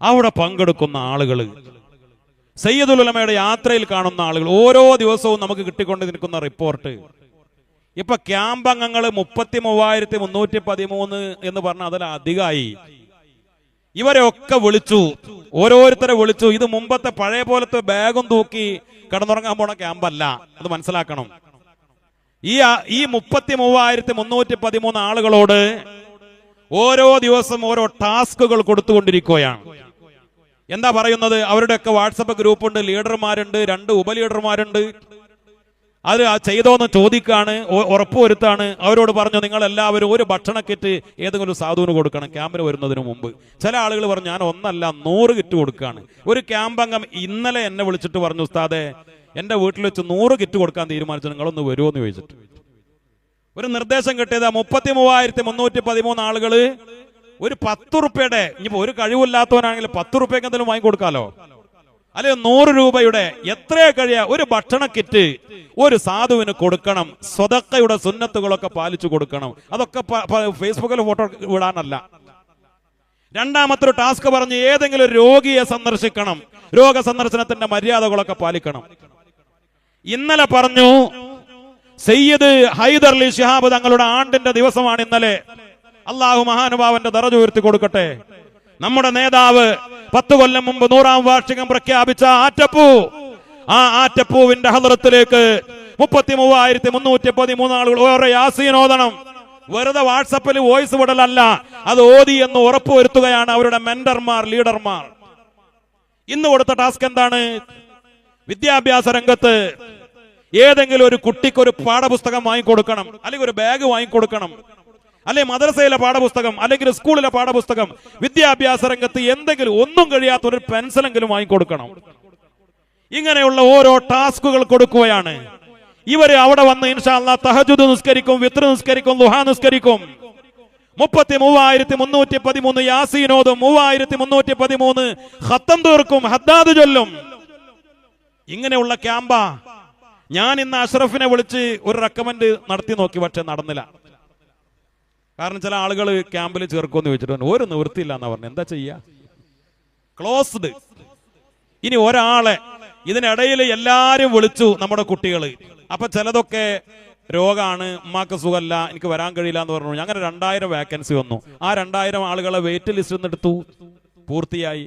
അവിടെ പങ്കെടുക്കുന്ന ആളുകൾ, സയ്യിദുൽ ഉലമയുടെ യാത്രയിൽ കാണുന്ന ആളുകൾ, ഓരോ ദിവസവും നമുക്ക് കിട്ടിക്കൊണ്ട് നിൽക്കുന്ന റിപ്പോർട്ട്. ഇപ്പൊ ക്യാമ്പ് അംഗങ്ങൾ 33,313 എന്ന് പറഞ്ഞാൽ അതിലധികമായി. ഇവരെയൊക്കെ വിളിച്ചു, ഓരോരുത്തരെ വിളിച്ചു. ഇത് മുമ്പത്തെ പഴയ പോലത്തെ ബാഗും തൂക്കി കിടന്നുറങ്ങാൻ പോണ ക്യാമ്പല്ല, അത് മനസ്സിലാക്കണം. ഈ 33,313 ആളുകളോട് ഓരോ ദിവസം ഓരോ ടാസ്കുകൾ കൊടുത്തുകൊണ്ടിരിക്കുകയാണ്. എന്താ പറയുന്നത്? അവരുടെയൊക്കെ വാട്സപ്പ് ഗ്രൂപ്പുണ്ട്, ലീഡർമാരുണ്ട്, 2 ഉപലീഡർമാരുണ്ട്. അത് ചെയ്തോന്ന് ചോദിക്കാണ്, ഉറപ്പുവരുത്താണ്. അവരോട് പറഞ്ഞു നിങ്ങൾ എല്ലാവരും ഒരു ഭക്ഷണ കിറ്റ് ഏതെങ്കിലും ഒരു സാധുവിന് കൊടുക്കണം ക്യാമ്പിന് വരുന്നതിന് മുമ്പ്. ചില ആളുകൾ പറഞ്ഞു ഞാൻ 1 അല്ല 100 കിറ്റ് കൊടുക്കുകയാണ്. ഒരു ക്യാമ്പ് അംഗം ഇന്നലെ എന്നെ വിളിച്ചിട്ട് പറഞ്ഞു, ഉസ്താദെ എന്റെ വീട്ടിൽ വെച്ച് 100 കിറ്റ് കൊടുക്കാൻ തീരുമാനിച്ചു, നിങ്ങളൊന്ന് വരുമോ എന്ന് ചോദിച്ചിട്ട്. ഒരു നിർദ്ദേശം കിട്ടിയത് 33,313 ആളുകള് ഒരു 10 റുപ്യയുടെ, ഇനിയിപ്പോ ഒരു കഴിവില്ലാത്തവനാണെങ്കിൽ 10 റുപ്യക്ക് എന്തെങ്കിലും വാങ്ങിക്കൊടുക്കാലോ, അല്ലെങ്കിൽ 100 രൂപയുടെ എത്രയോ കഴിയാ ഒരു ഭക്ഷണ കിറ്റ് ഒരു സാധുവിന് കൊടുക്കണം. സ്വതക്കയുടെ സുന്നത്തുകളൊക്കെ പാലിച്ചു കൊടുക്കണം. അതൊക്കെ ഫേസ്ബുക്കിൽ ഫോട്ടോ വിടാനല്ല. രണ്ടാമത്തെ ഒരു ടാസ്ക് പറഞ്ഞ് ഏതെങ്കിലും ഒരു രോഗിയെ സന്ദർശിക്കണം, രോഗസന്ദർശനത്തിന്റെ മര്യാദകളൊക്കെ പാലിക്കണം. ഇന്നലെ പറഞ്ഞു സയ്യിദ് ഹൈദർലി ശിഹാബ് തങ്ങളുടെ ആണ്ടിന്റെ ദിവസമാണ് ഇന്നലെ. അള്ളാഹു മഹാനുഭാവന്റെ ദറജ ഉയർത്തി കൊടുക്കട്ടെ. നമ്മുടെ നേതാവ് 10 കൊല്ലം മുമ്പ് 100-ാം വാർഷികം പ്രഖ്യാപിച്ച ആറ്റപ്പൂ, ആ ആറ്റപ്പൂവിന്റെ ഹദ്റത്തിലേക്ക് 33,313 ആളുകൾ ഓരോ യാസീൻ ഓതണം. വെറുതെ വാട്സപ്പിൽ വോയിസ് വിടലല്ല, അത് ഓതി എന്ന് ഉറപ്പുവരുത്തുകയാണ് അവരുടെ മെന്റർമാർ, ലീഡർമാർ. ഇന്ന് കൊടുത്ത ടാസ്ക് എന്താണ്? വിദ്യാഭ്യാസ രംഗത്ത് ഏതെങ്കിലും ഒരു കുട്ടിക്ക് ഒരു പാഠപുസ്തകം വാങ്ങിക്കൊടുക്കണം, അല്ലെങ്കിൽ ഒരു ബാഗ് വാങ്ങിക്കൊടുക്കണം, അല്ലെങ്കിൽ മദ്രസയിലെ പാഠപുസ്തകം, അല്ലെങ്കിൽ സ്കൂളിലെ പാഠപുസ്തകം, വിദ്യാഭ്യാസ രംഗത്ത് എന്തെങ്കിലും ഒന്നും കഴിയാത്ത ഒരു പെൻസിലെങ്കിലും വാങ്ങിക്കൊടുക്കണം. ഇങ്ങനെയുള്ള ഓരോ ടാസ്കുകൾ കൊടുക്കുകയാണ്. ഇവര് അവിടെ വന്ന് ഇൻഷാ അല്ലാഹ് തഹജ്ജുദ് നിസ്കരിക്കും, വിത്ർ നിസ്കരിക്കും, ദുഹാ നിസ്കരിക്കും, 33,313 യാസീനോതും, 3,313 ഖത്തം തീർക്കും, ഹദ്ദാദ് ചൊല്ലും. ഇങ്ങനെയുള്ള ക്യാമ്പാ. ഞാൻ ഇന്ന് അഷ്റഫിനെ വിളിച്ച് ഒരു റെക്കമെൻഡ് നടത്തി നോക്കി, പക്ഷെ നടന്നില്ല. കാരണം ചില ആളുകൾ ക്യാമ്പിൽ ചേർക്കുമെന്ന് ചോദിച്ചിട്ട് ഒരു നിവൃത്തിയില്ല എന്നാ പറഞ്ഞു. എന്താ ചെയ്യാ? ക്ലോസ്ഡ്. ഇനി ഒരാളെ ഇതിനിടയിൽ എല്ലാരും വിളിച്ചു നമ്മുടെ കുട്ടികള്. അപ്പൊ ചിലതൊക്കെ രോഗാണ്, ഉമ്മാക്ക് സുഖമല്ല, എനിക്ക് വരാൻ കഴിയില്ല എന്ന് പറഞ്ഞു. അങ്ങനെ 2000 വേക്കൻസി വന്നു. ആ 2000 ആളുകളെ വെയിറ്റ് ലിസ്റ്റ് എടുത്തു, പൂർത്തിയായി.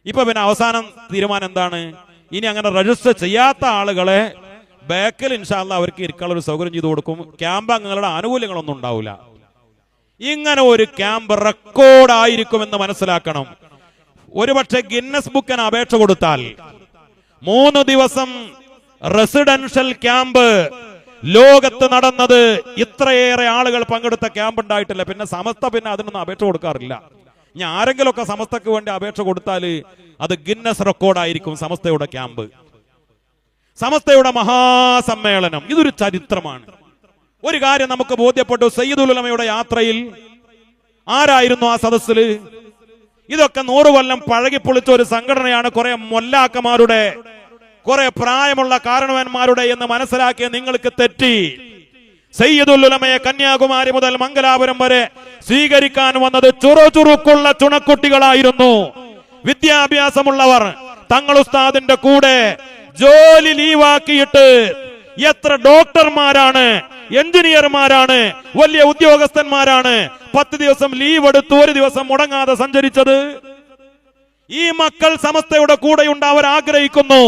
ഇപ്പൊ പിന്നെ അവസാനം തീരുമാനം എന്താണ്? ഇനി അങ്ങനെ രജിസ്റ്റർ ചെയ്യാത്ത ആളുകളെ ബാക്കിൽ ഇൻഷാ അല്ലാഹ് അവർക്ക് ഇരിക്കാനുള്ള ഒരു സൗകര്യം ചെയ്തു കൊടുക്കും. ക്യാമ്പ് അംഗങ്ങളുടെ ആനുകൂല്യങ്ങളൊന്നും ഉണ്ടാവില്ല. ഇങ്ങനെ ഒരു ക്യാമ്പ് റെക്കോർഡായിരിക്കുമെന്ന് മനസ്സിലാക്കണം. ഒരുപക്ഷെ ഗിന്നസ് ബുക്കിന് അപേക്ഷ കൊടുത്താൽ 3 ദിവസം റെസിഡൻഷ്യൽ ക്യാമ്പ് ലോകത്ത് നടന്നത് ഇത്രയേറെ ആളുകൾ പങ്കെടുത്ത ക്യാമ്പ് ഉണ്ടായിട്ടില്ല. പിന്നെ സമസ്ത പിന്നെ അതിനൊന്നും അപേക്ഷ കൊടുക്കാറില്ല. ഇനി ആരെങ്കിലുമൊക്കെ സമസ്തക്ക് വേണ്ടി അപേക്ഷ കൊടുത്താൽ അത് ഗിന്നസ് റെക്കോർഡായിരിക്കും. സമസ്തയുടെ ക്യാമ്പ്, സമസ്തയുടെ മഹാസമ്മേളനം, ഇതൊരു ചരിത്രമാണ്. ഒരു കാര്യം നമുക്ക് ബോധ്യപ്പെട്ടു, സയ്യിദുൽ ഉലമയുടെ യാത്രയിൽ ആരായിരുന്നു ആ സദസ്സിൽ? ഇതൊക്കെ 100 കൊല്ലം പഴകിപ്പൊളിച്ച ഒരു സംഘടനയാണ്. കുറെ മൊല്ലാക്കന്മാരുടെ, കുറെ പ്രായമുള്ള കാരണവന്മാരുടെ എന്ന് മനസ്സിലാക്കിയ നിങ്ങൾക്ക് തെറ്റി. സയ്യിദുൽ ഉലമയെ കന്യാകുമാരി മുതൽ മംഗലാപുരം വരെ സ്വീകരിക്കാൻ വന്നത് ചുറുചുറുക്കുള്ള ചുണക്കുട്ടികളായിരുന്നു. വിദ്യാഭ്യാസമുള്ളവർ. തങ്ങൾ ഉസ്താദിന്റെ കൂടെ ജോലി ലീവാക്കിയിട്ട് എത്ര ഡോക്ടർമാരാണ്, എഞ്ചിനീയർമാരാണ്, വലിയ ഉദ്യോഗസ്ഥന്മാരാണ് 10 ദിവസം ലീവ് എടുത്ത് 1 ദിവസം മുടങ്ങാതെ സഞ്ചരിച്ചത്. ഈ മക്കൾ സമസ്തയുടെ കൂടെയുണ്ട്. അവർ ആഗ്രഹിക്കുന്നു,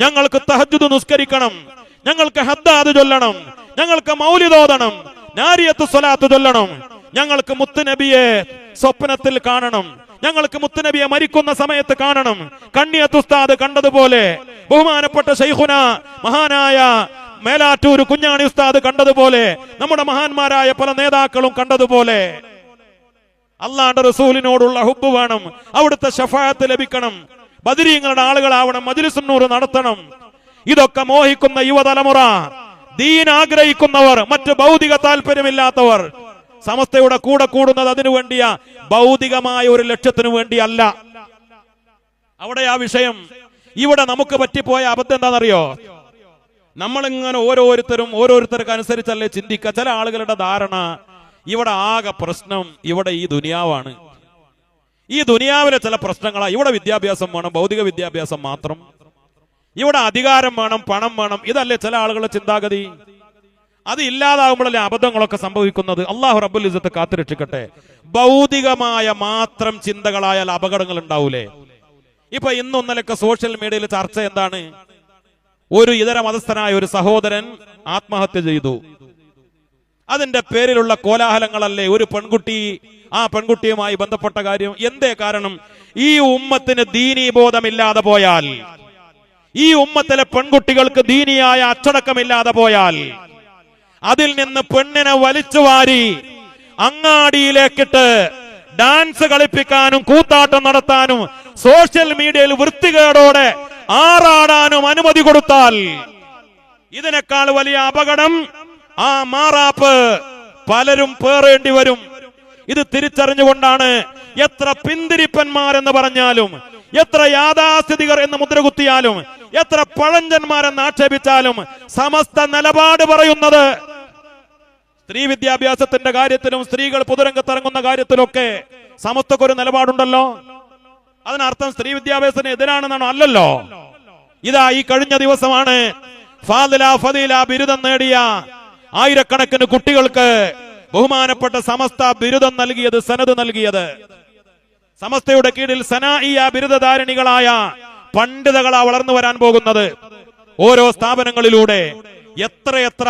ഞങ്ങൾക്ക് തഹജ്ജുദ് നിസ്കരിക്കണം, ഞങ്ങൾക്ക് ഹദ്ദാദ് ചൊല്ലണം, ഞങ്ങൾക്ക് മൗലിദ് ഓതണം, നാരിയത്ത് സ്വലാത്ത് ചൊല്ലണം, ഞങ്ങൾക്ക് മുത്തുനബിയെ സ്വപ്നത്തിൽ കാണണം, ഞങ്ങൾക്ക് മുത്തുനബിയെ മരിക്കുന്ന സമയത്ത് കാണണം. കണ്ണിയത്ത് ഉസ്താദ് കണ്ടതുപോലെ, ബഹുമാനപ്പെട്ട ശൈഖുന മഹാനായ മേലാറ്റൂർ കുഞ്ഞാണി ഉസ്താദ് കണ്ടതുപോലെ, നമ്മുടെ മഹാന്മാരായ പല നേതാക്കളും കണ്ടതുപോലെ അല്ലാഹുവിന്റെ റസൂലിനോടുള്ള ഹുബ്ബ് വേണം. അവിടുത്തെ ശഫാഅത്ത് ലഭിക്കണം. ബദരീങ്ങളുടെ ആളുകളാവണം. മജ്ലിസുൻ നൂർ നടത്തണം. ഇതൊക്കെ മോഹിക്കുന്ന യുവതലമുറ, ദീൻ ആഗ്രഹിക്കുന്നവർ, മറ്റ് ഭൗതിക താല്പര്യമില്ലാത്തവർ സമസ്തയുടെ കൂടെ കൂടുന്നത് അതിനു വേണ്ടിയ ഭൗതികമായ ഒരു ലക്ഷ്യത്തിനു വേണ്ടിയല്ല. അവിടെ ആ വിഷയം. ഇവിടെ നമുക്ക് പറ്റിപ്പോയ അബദ്ധം എന്താണെന്നറിയോ? നമ്മളിങ്ങനെ ഓരോരുത്തർക്ക് അനുസരിച്ചല്ലേ ചിന്തിക്കുക. ചില ആളുകളുടെ ധാരണ ഇവിടെ ആകെ പ്രശ്നം ഇവിടെ ഈ ദുനിയാവാണ്. ഈ ദുനിയാവിലെ ചില പ്രശ്നങ്ങളാണ്. ഇവിടെ വിദ്യാഭ്യാസം വേണം, ഭൗതിക വിദ്യാഭ്യാസം മാത്രം. ഇവിടെ അധികാരം വേണം, പണം വേണം. ഇതല്ലേ ചില ആളുകളുടെ ചിന്താഗതി. അത് ഇല്ലാതാകുമ്പോഴല്ലേ അബദ്ധങ്ങളൊക്കെ സംഭവിക്കുന്നത്. അള്ളാഹു റബ്ബുൽ ഇസ്സത്ത് കാത്തുരക്ഷിക്കട്ടെ. ഭൗതികമായ മാത്രം ചിന്തകളായാൽ അപകടങ്ങൾ ഉണ്ടാവൂലേ? ഇപ്പൊ ഇന്നൊന്നലൊക്കെ സോഷ്യൽ മീഡിയയിൽ ചർച്ച എന്താണ്? ഒരു ഇതര മതസ്ഥനായ ഒരു സഹോദരൻ ആത്മഹത്യ ചെയ്തു. അതിന്റെ പേരിലുള്ള കോലാഹലങ്ങളല്ലേ? ഒരു പെൺകുട്ടി, ആ പെൺകുട്ടിയുമായി ബന്ധപ്പെട്ട കാര്യം. എന്തേ കാരണം? ഈ ഉമ്മത്തിന് ദീനീ ബോധമില്ലാതെ പോയാൽ, ഈ ഉമ്മത്തിലെ പെൺകുട്ടികൾക്ക് ദീനിയായ അച്ചടക്കമില്ലാതെ പോയാൽ, അതിൽ നിന്ന് പെണ്ണിനെ വലിച്ചുവാരി അങ്ങാടിയിലേക്കിട്ട് ഡാൻസ് കളിപ്പിക്കാനും കൂത്താട്ടം നടത്താനും സോഷ്യൽ മീഡിയയിൽ വൃത്തികേടോടെ ആറാടാനും അനുമതി കൊടുത്താൽ ഇതിനേക്കാൾ വലിയ അപകടം ആ മാറാപ്പ് പലരും പേറേണ്ടി വരും. ഇത് തിരിച്ചറിഞ്ഞുകൊണ്ടാണ് എത്ര പിന്തിരിപ്പന്മാരെന്ന് പറഞ്ഞാലും, എത്ര യാഥാസ്ഥിതികർ എന്ന് മുദ്രകുത്തിയാലും, എത്ര പഴഞ്ചന്മാരെന്ന് ആക്ഷേപിച്ചാലും സമസ്ത നിലപാട് പറയുന്നത്. സ്ത്രീ വിദ്യാഭ്യാസത്തിന്റെ കാര്യത്തിലും സ്ത്രീകൾ പൊതുരംഗത്തിറങ്ങുന്ന കാര്യത്തിലൊക്കെ സമസ്തക്കൊരു നിലപാടുണ്ടല്ലോ. അതിനർത്ഥം സ്ത്രീ വിദ്യാഭ്യാസത്തിന് എതിരാണെന്നാണോ? അല്ലല്ലോ. ഇതാ ഈ കഴിഞ്ഞ ദിവസമാണ് ഫാദില ബിരുദം നേടിയ ആയിരക്കണക്കിന് കുട്ടികൾക്ക് ബഹുമാനപ്പെട്ട സമസ്ത ബിരുദം നൽകിയത്, സനത് നൽകിയത്. സമസ്തയുടെ കീഴിൽ സനാഇയ ബിരുദധാരിണികളായ പണ്ഡിതകളാ വളർന്നു വരാൻ പോകുന്നത്. ഓരോ സ്ഥാപനങ്ങളിലൂടെ എത്രയെത്ര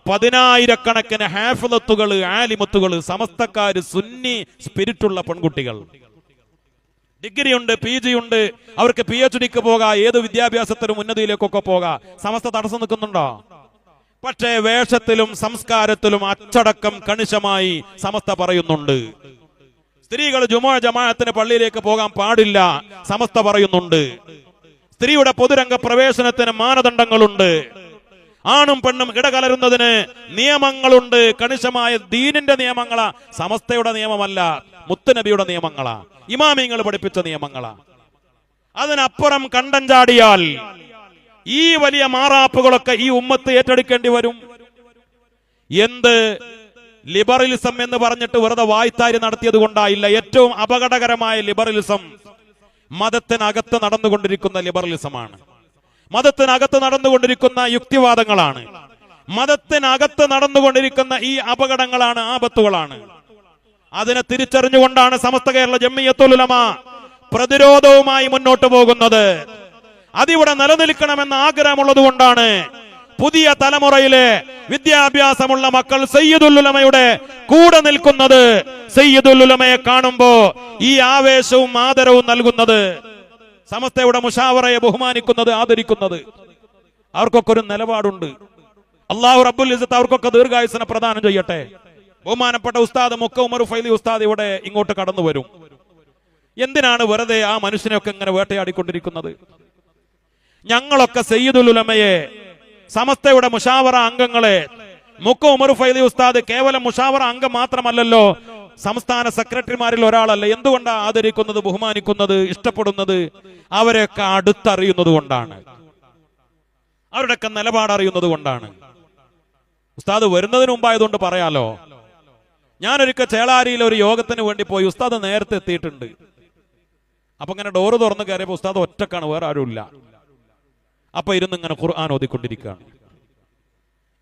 10,000കണക്കിന് ഹാഫിളത്തുകൾ, ആലിമത്തുകൾ, സമസ്തക്കാര്, സുന്നി സ്പിരിറ്റുള്ള പെൺകുട്ടികൾ. ഡിഗ്രി ഉണ്ട്, PG ഉണ്ട്, അവർക്ക് PhDക്ക് പോകാം, ഏത് വിദ്യാഭ്യാസത്തിലും ഉന്നതിയിലേക്കൊക്കെ പോകാം. സമസ്ത തടസ്സം നിൽക്കുന്നുണ്ടോ? പക്ഷേ വേഷത്തിലും സംസ്കാരത്തിലും അച്ചടക്കം കണിശമായി സമസ്ത പറയുന്നുണ്ട്. സ്ത്രീകൾ ജുമുഅ ജമാഅത്തിന് പള്ളിയിലേക്ക് പോകാൻ പാടില്ല, സമസ്ത പറയുന്നുണ്ട്. സ്ത്രീയുടെ പൊതുരംഗ പ്രവേശനത്തിന് മാനദണ്ഡങ്ങളുണ്ട്. ആണും പെണ്ണും ഇടകലരുന്നതിന് നിയമങ്ങളുണ്ട്. കണിശമായ ദീനിന്റെ നിയമങ്ങളാ, സമസ്തയുടെ നിയമമല്ല, മുത്തുനബിയുടെ നിയമങ്ങളാ, ഇമാമിങ്ങൾ പഠിപ്പിച്ച നിയമങ്ങളാ. അതിനപ്പുറം കണ്ടം ചാടിയാൽ ഈ വലിയ മാറാപ്പുകളൊക്കെ ഈ ഉമ്മത്ത് ഏറ്റെടുക്കേണ്ടി വരും. എന്ത് ലിബറലിസം എന്ന് പറഞ്ഞിട്ട് വെറുതെ വായ്ത്താരി നടത്തിയത് കൊണ്ടായില്ല. ഏറ്റവും അപകടകരമായ ലിബറലിസം മതത്തിനകത്ത് നടന്നുകൊണ്ടിരിക്കുന്ന ലിബറലിസമാണ്. മതത്തിനകത്ത് നടന്നുകൊണ്ടിരിക്കുന്ന യുക്തിവാദങ്ങളാണ്. മതത്തിനകത്ത് നടന്നുകൊണ്ടിരിക്കുന്ന ഈ അപകടങ്ങളാണ്, ആപത്തുകളാണ്. അതിനെ തിരിച്ചറിഞ്ഞുകൊണ്ടാണ് സമസ്ത കേരള ജംഇയ്യത്തുൽ ഉലമ പ്രതിരോധവുമായി മുന്നോട്ട് പോകുന്നത്. അതിവിടെ നിലനിൽക്കണമെന്ന ആഗ്രഹമുള്ളത് കൊണ്ടാണ് പുതിയ തലമുറയിലെ വിദ്യാഭ്യാസമുള്ള മക്കൾ സയ്യിദുൽ ഉലമയുടെ കൂടെ നിൽക്കുന്നത്. സയ്യിദുൽ ഉലമയെ കാണുമ്പോ ഈ ആവേശവും ആദരവും നൽകുന്നത്, സമസ്തയുടെ മുശാവറയെ ബഹുമാനിക്കുന്നത്, ആദരിക്കുന്നത്. അവർക്കൊക്കെ ഒരു നിലപാടുണ്ട്. അല്ലാഹു റബ്ബുൽ ഇസ്സത്ത് അവർക്കൊക്കെ ദീർഘായുസ്സിനെ പ്രദാനം ചെയ്യട്ടെ. ബഹുമാനപ്പെട്ട ഉസ്താദ് മുക്ക ഉമർ ഫൈലി ഉസ്താദ് ഇവിടെ ഇങ്ങോട്ട് കടന്നു വരും. എന്തിനാണ് വെറുതെ ആ മനുഷ്യനെയൊക്കെ ഇങ്ങനെ വേട്ടയാടിക്കൊണ്ടിരിക്കുന്നത്? ഞങ്ങളൊക്കെ സയ്യിദുൽ ഉലമയെ, സമസ്തയുടെ മുശാവറ അംഗങ്ങളെ, മുക്ക ഉമർ ഫൈലി ഉസ്താദ് കേവലം മുശാവറ അംഗം മാത്രമല്ലല്ലോ, സംസ്ഥാന സെക്രട്ടറിമാരിൽ ഒരാളല്ല. എന്തുകൊണ്ടാണ് ആദരിക്കുന്നത്, ബഹുമാനിക്കുന്നത്, ഇഷ്ടപ്പെടുന്നത്? അവരെയൊക്കെ അടുത്തറിയുന്നത് കൊണ്ടാണ്, അവരുടെയൊക്കെ നിലപാട് അറിയുന്നത് കൊണ്ടാണ്. ഉസ്താദ് വരുന്നതിന് മുമ്പായതുകൊണ്ട് പറയാലോ, ഞാനൊരിക്കൽ ചേളാരിയിൽ ഒരു യോഗത്തിന് വേണ്ടി പോയി. ഉസ്താദ് നേരത്തെ എത്തിയിട്ടുണ്ട്. അപ്പൊ ഇങ്ങനെ ഡോറ് തുറന്ന് കയറിയപ്പോ ഉസ്താദ് ഒറ്റക്കാണ്, വേറെ ആരുമില്ല. അപ്പൊ ഇരുന്ന് ഇങ്ങനെ ഖുർആൻ ഓതിക്കൊണ്ടിരിക്കുകയാണ്.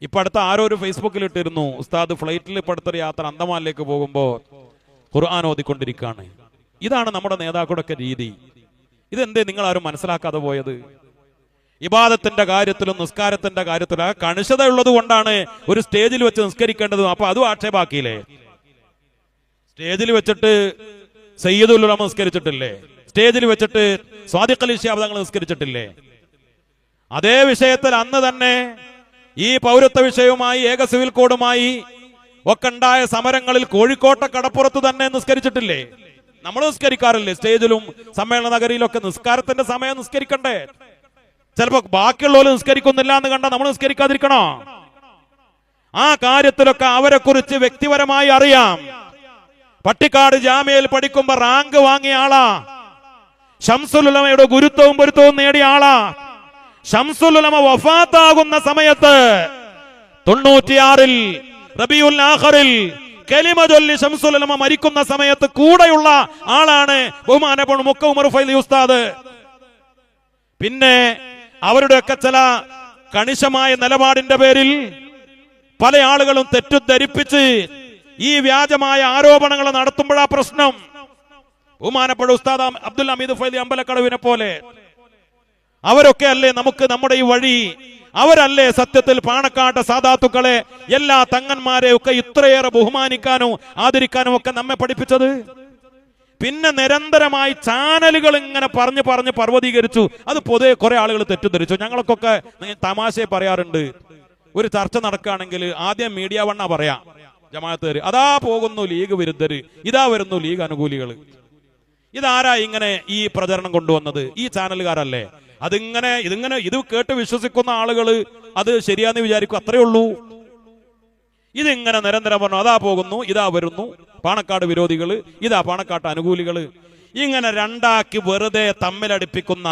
ഇപ്പൊ അടുത്ത ആരോ ഒരു ഫേസ്ബുക്കിൽ ഇട്ടിരുന്നു, ഉസ്താദ് ഫ്ലൈറ്റിൽ ഇപ്പൊ അടുത്തൊരു യാത്ര അന്തമാനിലേക്ക് പോകുമ്പോ ഖുർആൻ ഓതിക്കൊണ്ടിരിക്കുകയാണ്. ഇതാണ് നമ്മുടെ നേതാക്കളുടെ രീതി. ഇതെന്തേ നിങ്ങൾ ആരും മനസ്സിലാക്കാതെ പോയത്? ഇബാദത്തിന്റെ കാര്യത്തിലും നിസ്കാരത്തിന്റെ കാര്യത്തിലും ആ കണിശത ഉള്ളത് കൊണ്ടാണ് ഒരു സ്റ്റേജിൽ വെച്ച് നിസ്കരിക്കേണ്ടതും. അപ്പൊ അതും ആക്ഷേപാക്കിയില്ലേ? സ്റ്റേജിൽ വെച്ചിട്ട് സയ്യിദുൽ ഉലമ നിസ്കരിച്ചിട്ടില്ലേ? സ്റ്റേജിൽ വെച്ചിട്ട് സ്വാദിഖ് അലി ശിഹാബ് തങ്ങൾ നിസ്കരിച്ചിട്ടില്ലേ? അതേ വിഷയത്തിൽ അന്ന് തന്നെ ഈ പൗരത്വ വിഷയവുമായി, ഏക സിവിൽ കോഡുമായി ഒക്കെ ഉണ്ടായ സമരങ്ങളിൽ കോഴിക്കോട്ടെ കടപ്പുറത്ത് തന്നെ നിസ്കരിച്ചിട്ടില്ലേ? നമ്മൾ നിസ്കരിക്കാറില്ലേ? സ്റ്റേജിലും സമ്മേളന നഗരിയിലൊക്കെ നിസ്കാരത്തിന്റെ സമയം നിസ്കരിക്കണ്ടേ? ചിലപ്പോ ബാക്കിയുള്ളവർ നിസ്കരിക്കുന്നില്ല എന്ന് കണ്ടാൽ നമ്മൾ നിസ്കരിക്കാതിരിക്കണോ? ആ കാര്യത്തിലൊക്കെ അവരെ കുറിച്ച് വ്യക്തിപരമായി അറിയാം. പട്ടിക്കാട് ജാമ്യയിൽ പഠിക്കുമ്പോ റാങ്ക് വാങ്ങിയ ആളാ. ശംസുൽ ഉലമയുടെ ഗുരുത്വവും പൊരുത്തവും നേടിയ ആളാ. ശംസുൽ ഉലമ വഫാത്താകുന്ന സമയത്ത് 96-ൽ റബീഉൽ ആഖിറിൽ കലിമ ചൊല്ലി ശംസുൽ ഉലമ മരിക്കുന്ന സമയത്ത് കൂടെയുള്ള ആളാണ് ബഹുമാനപ്പെട്ട മുക്ക ഉമർ ഫൈലി ഉസ്താദ്. പിന്നെ അവരുടെയൊക്കെ ചില കണിശമായ നിലപാടിന്റെ പേരിൽ പല ആളുകളും തെറ്റിദ്ധരിപ്പിച്ച് ഈ വ്യാജമായ ആരോപണങ്ങൾ നടത്തുമ്പോഴാ പ്രശ്നം. ബഹുമാനപ്പെട്ട ഉസ്താദ് അബ്ദുൽ ഹമീദ് ഫൈലി അമ്പലക്കടവിനെ പോലെ അവരൊക്കെ അല്ലേ നമുക്ക് നമ്മുടെ ഈ വഴി? അവരല്ലേ സത്യത്തിൽ പാണക്കാട്ടെ സാദാത്തുക്കളെ, എല്ലാ തങ്ങന്മാരെ ഒക്കെ ഇത്രയേറെ ബഹുമാനിക്കാനും ആദരിക്കാനും ഒക്കെ നമ്മെ പഠിപ്പിച്ചത്? പിന്നെ നിരന്തരമായി ചാനലുകൾ ഇങ്ങനെ പറഞ്ഞ് പർവ്വതീകരിച്ചു. അത് പൊതുവെ കുറെ ആളുകൾ തെറ്റിദ്ധരിച്ചു. ഞങ്ങൾക്കൊക്കെ തമാശയെ പറയാറുണ്ട്, ഒരു ചർച്ച നടക്കുകയാണെങ്കിൽ ആദ്യം മീഡിയ വണ്ണ പറയാം, ജമാഅത്തുകാർ അതാ പോകുന്നു ലീഗ് വിരുദ്ധര്, ഇതാ വരുന്നു ലീഗ് അനുകൂലികൾ. ഇതാരാ ഇങ്ങനെ ഈ പ്രചരണം കൊണ്ടുവന്നത്? ഈ ചാനലുകാരല്ലേ. ഇത് കേട്ട് വിശ്വസിക്കുന്ന ആളുകൾ അത് ശരിയാന്ന് വിചാരിക്കും, അത്രേ ഉള്ളൂ. ഇതിങ്ങനെ നിരന്തരം പറഞ്ഞു, അതാ പോകുന്നു, ഇതാ വരുന്നു, പാണക്കാട് വിരോധികള്, ഇതാ പാണക്കാട്ട് അനുകൂലികള്. ഇങ്ങനെ രണ്ടാക്കി വെറുതെ തമ്മിലടിപ്പിക്കുന്ന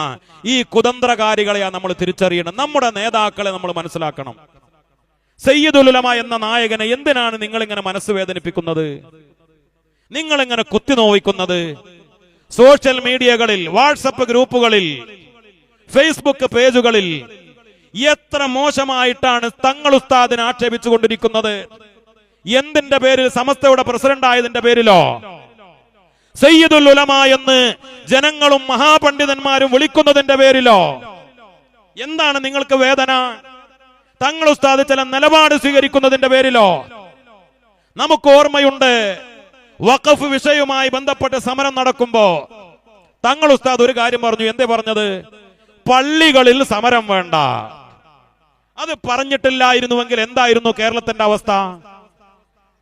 ഈ കുതന്ത്രകാരികളെയാ നമ്മൾ തിരിച്ചറിയണം. നമ്മുടെ നേതാക്കളെ നമ്മൾ മനസ്സിലാക്കണം. സയ്യിദുൽ ഉലമ എന്ന നായകനെ എന്തിനാണ് നിങ്ങൾ ഇങ്ങനെ മനസ്സ് വേദനിപ്പിക്കുന്നത്? നിങ്ങൾ ഇങ്ങനെ കുത്തിനോവിക്കുന്നത്? സോഷ്യൽ മീഡിയകളിൽ, വാട്സപ്പ് ഗ്രൂപ്പുകളിൽ, ഫേസ്ബുക്ക് പേജുകളിൽ എത്ര മോശമായിട്ടാണ് തങ്ങൾ ഉസ്താദിനെ ആക്ഷേപിച്ചുകൊണ്ടിരിക്കുന്നത്. എന്തിന്റെ പേരിൽ? സമസ്തയുടെ പ്രസിഡന്റ് ആയതിന്റെ പേരിലോ? സയ്യിദുൽ ഉലമ എന്ന് ജനങ്ങളും മഹാപണ്ഡിതന്മാരും വിളിക്കുന്നതിന്റെ പേരിലോ? എന്താണ് നിങ്ങൾക്ക് വേദന? തങ്ങൾ ഉസ്താദ് ചില നിലപാട് സ്വീകരിക്കുന്നതിന്റെ പേരിലോ? നമുക്ക് ഓർമ്മയുണ്ട്, വഖഫ് വിഷയവുമായി ബന്ധപ്പെട്ട് സമരം നടക്കുമ്പോ തങ്ങൾ ഉസ്താദ് ഒരു കാര്യം പറഞ്ഞു. എന്തേ പറഞ്ഞത്? പള്ളികളിൽ സമരം വേണ്ട. അത് പറഞ്ഞിട്ടില്ലായിരുന്നുവെങ്കിൽ എന്തായിരുന്നു കേരളത്തിന്റെ അവസ്ഥ?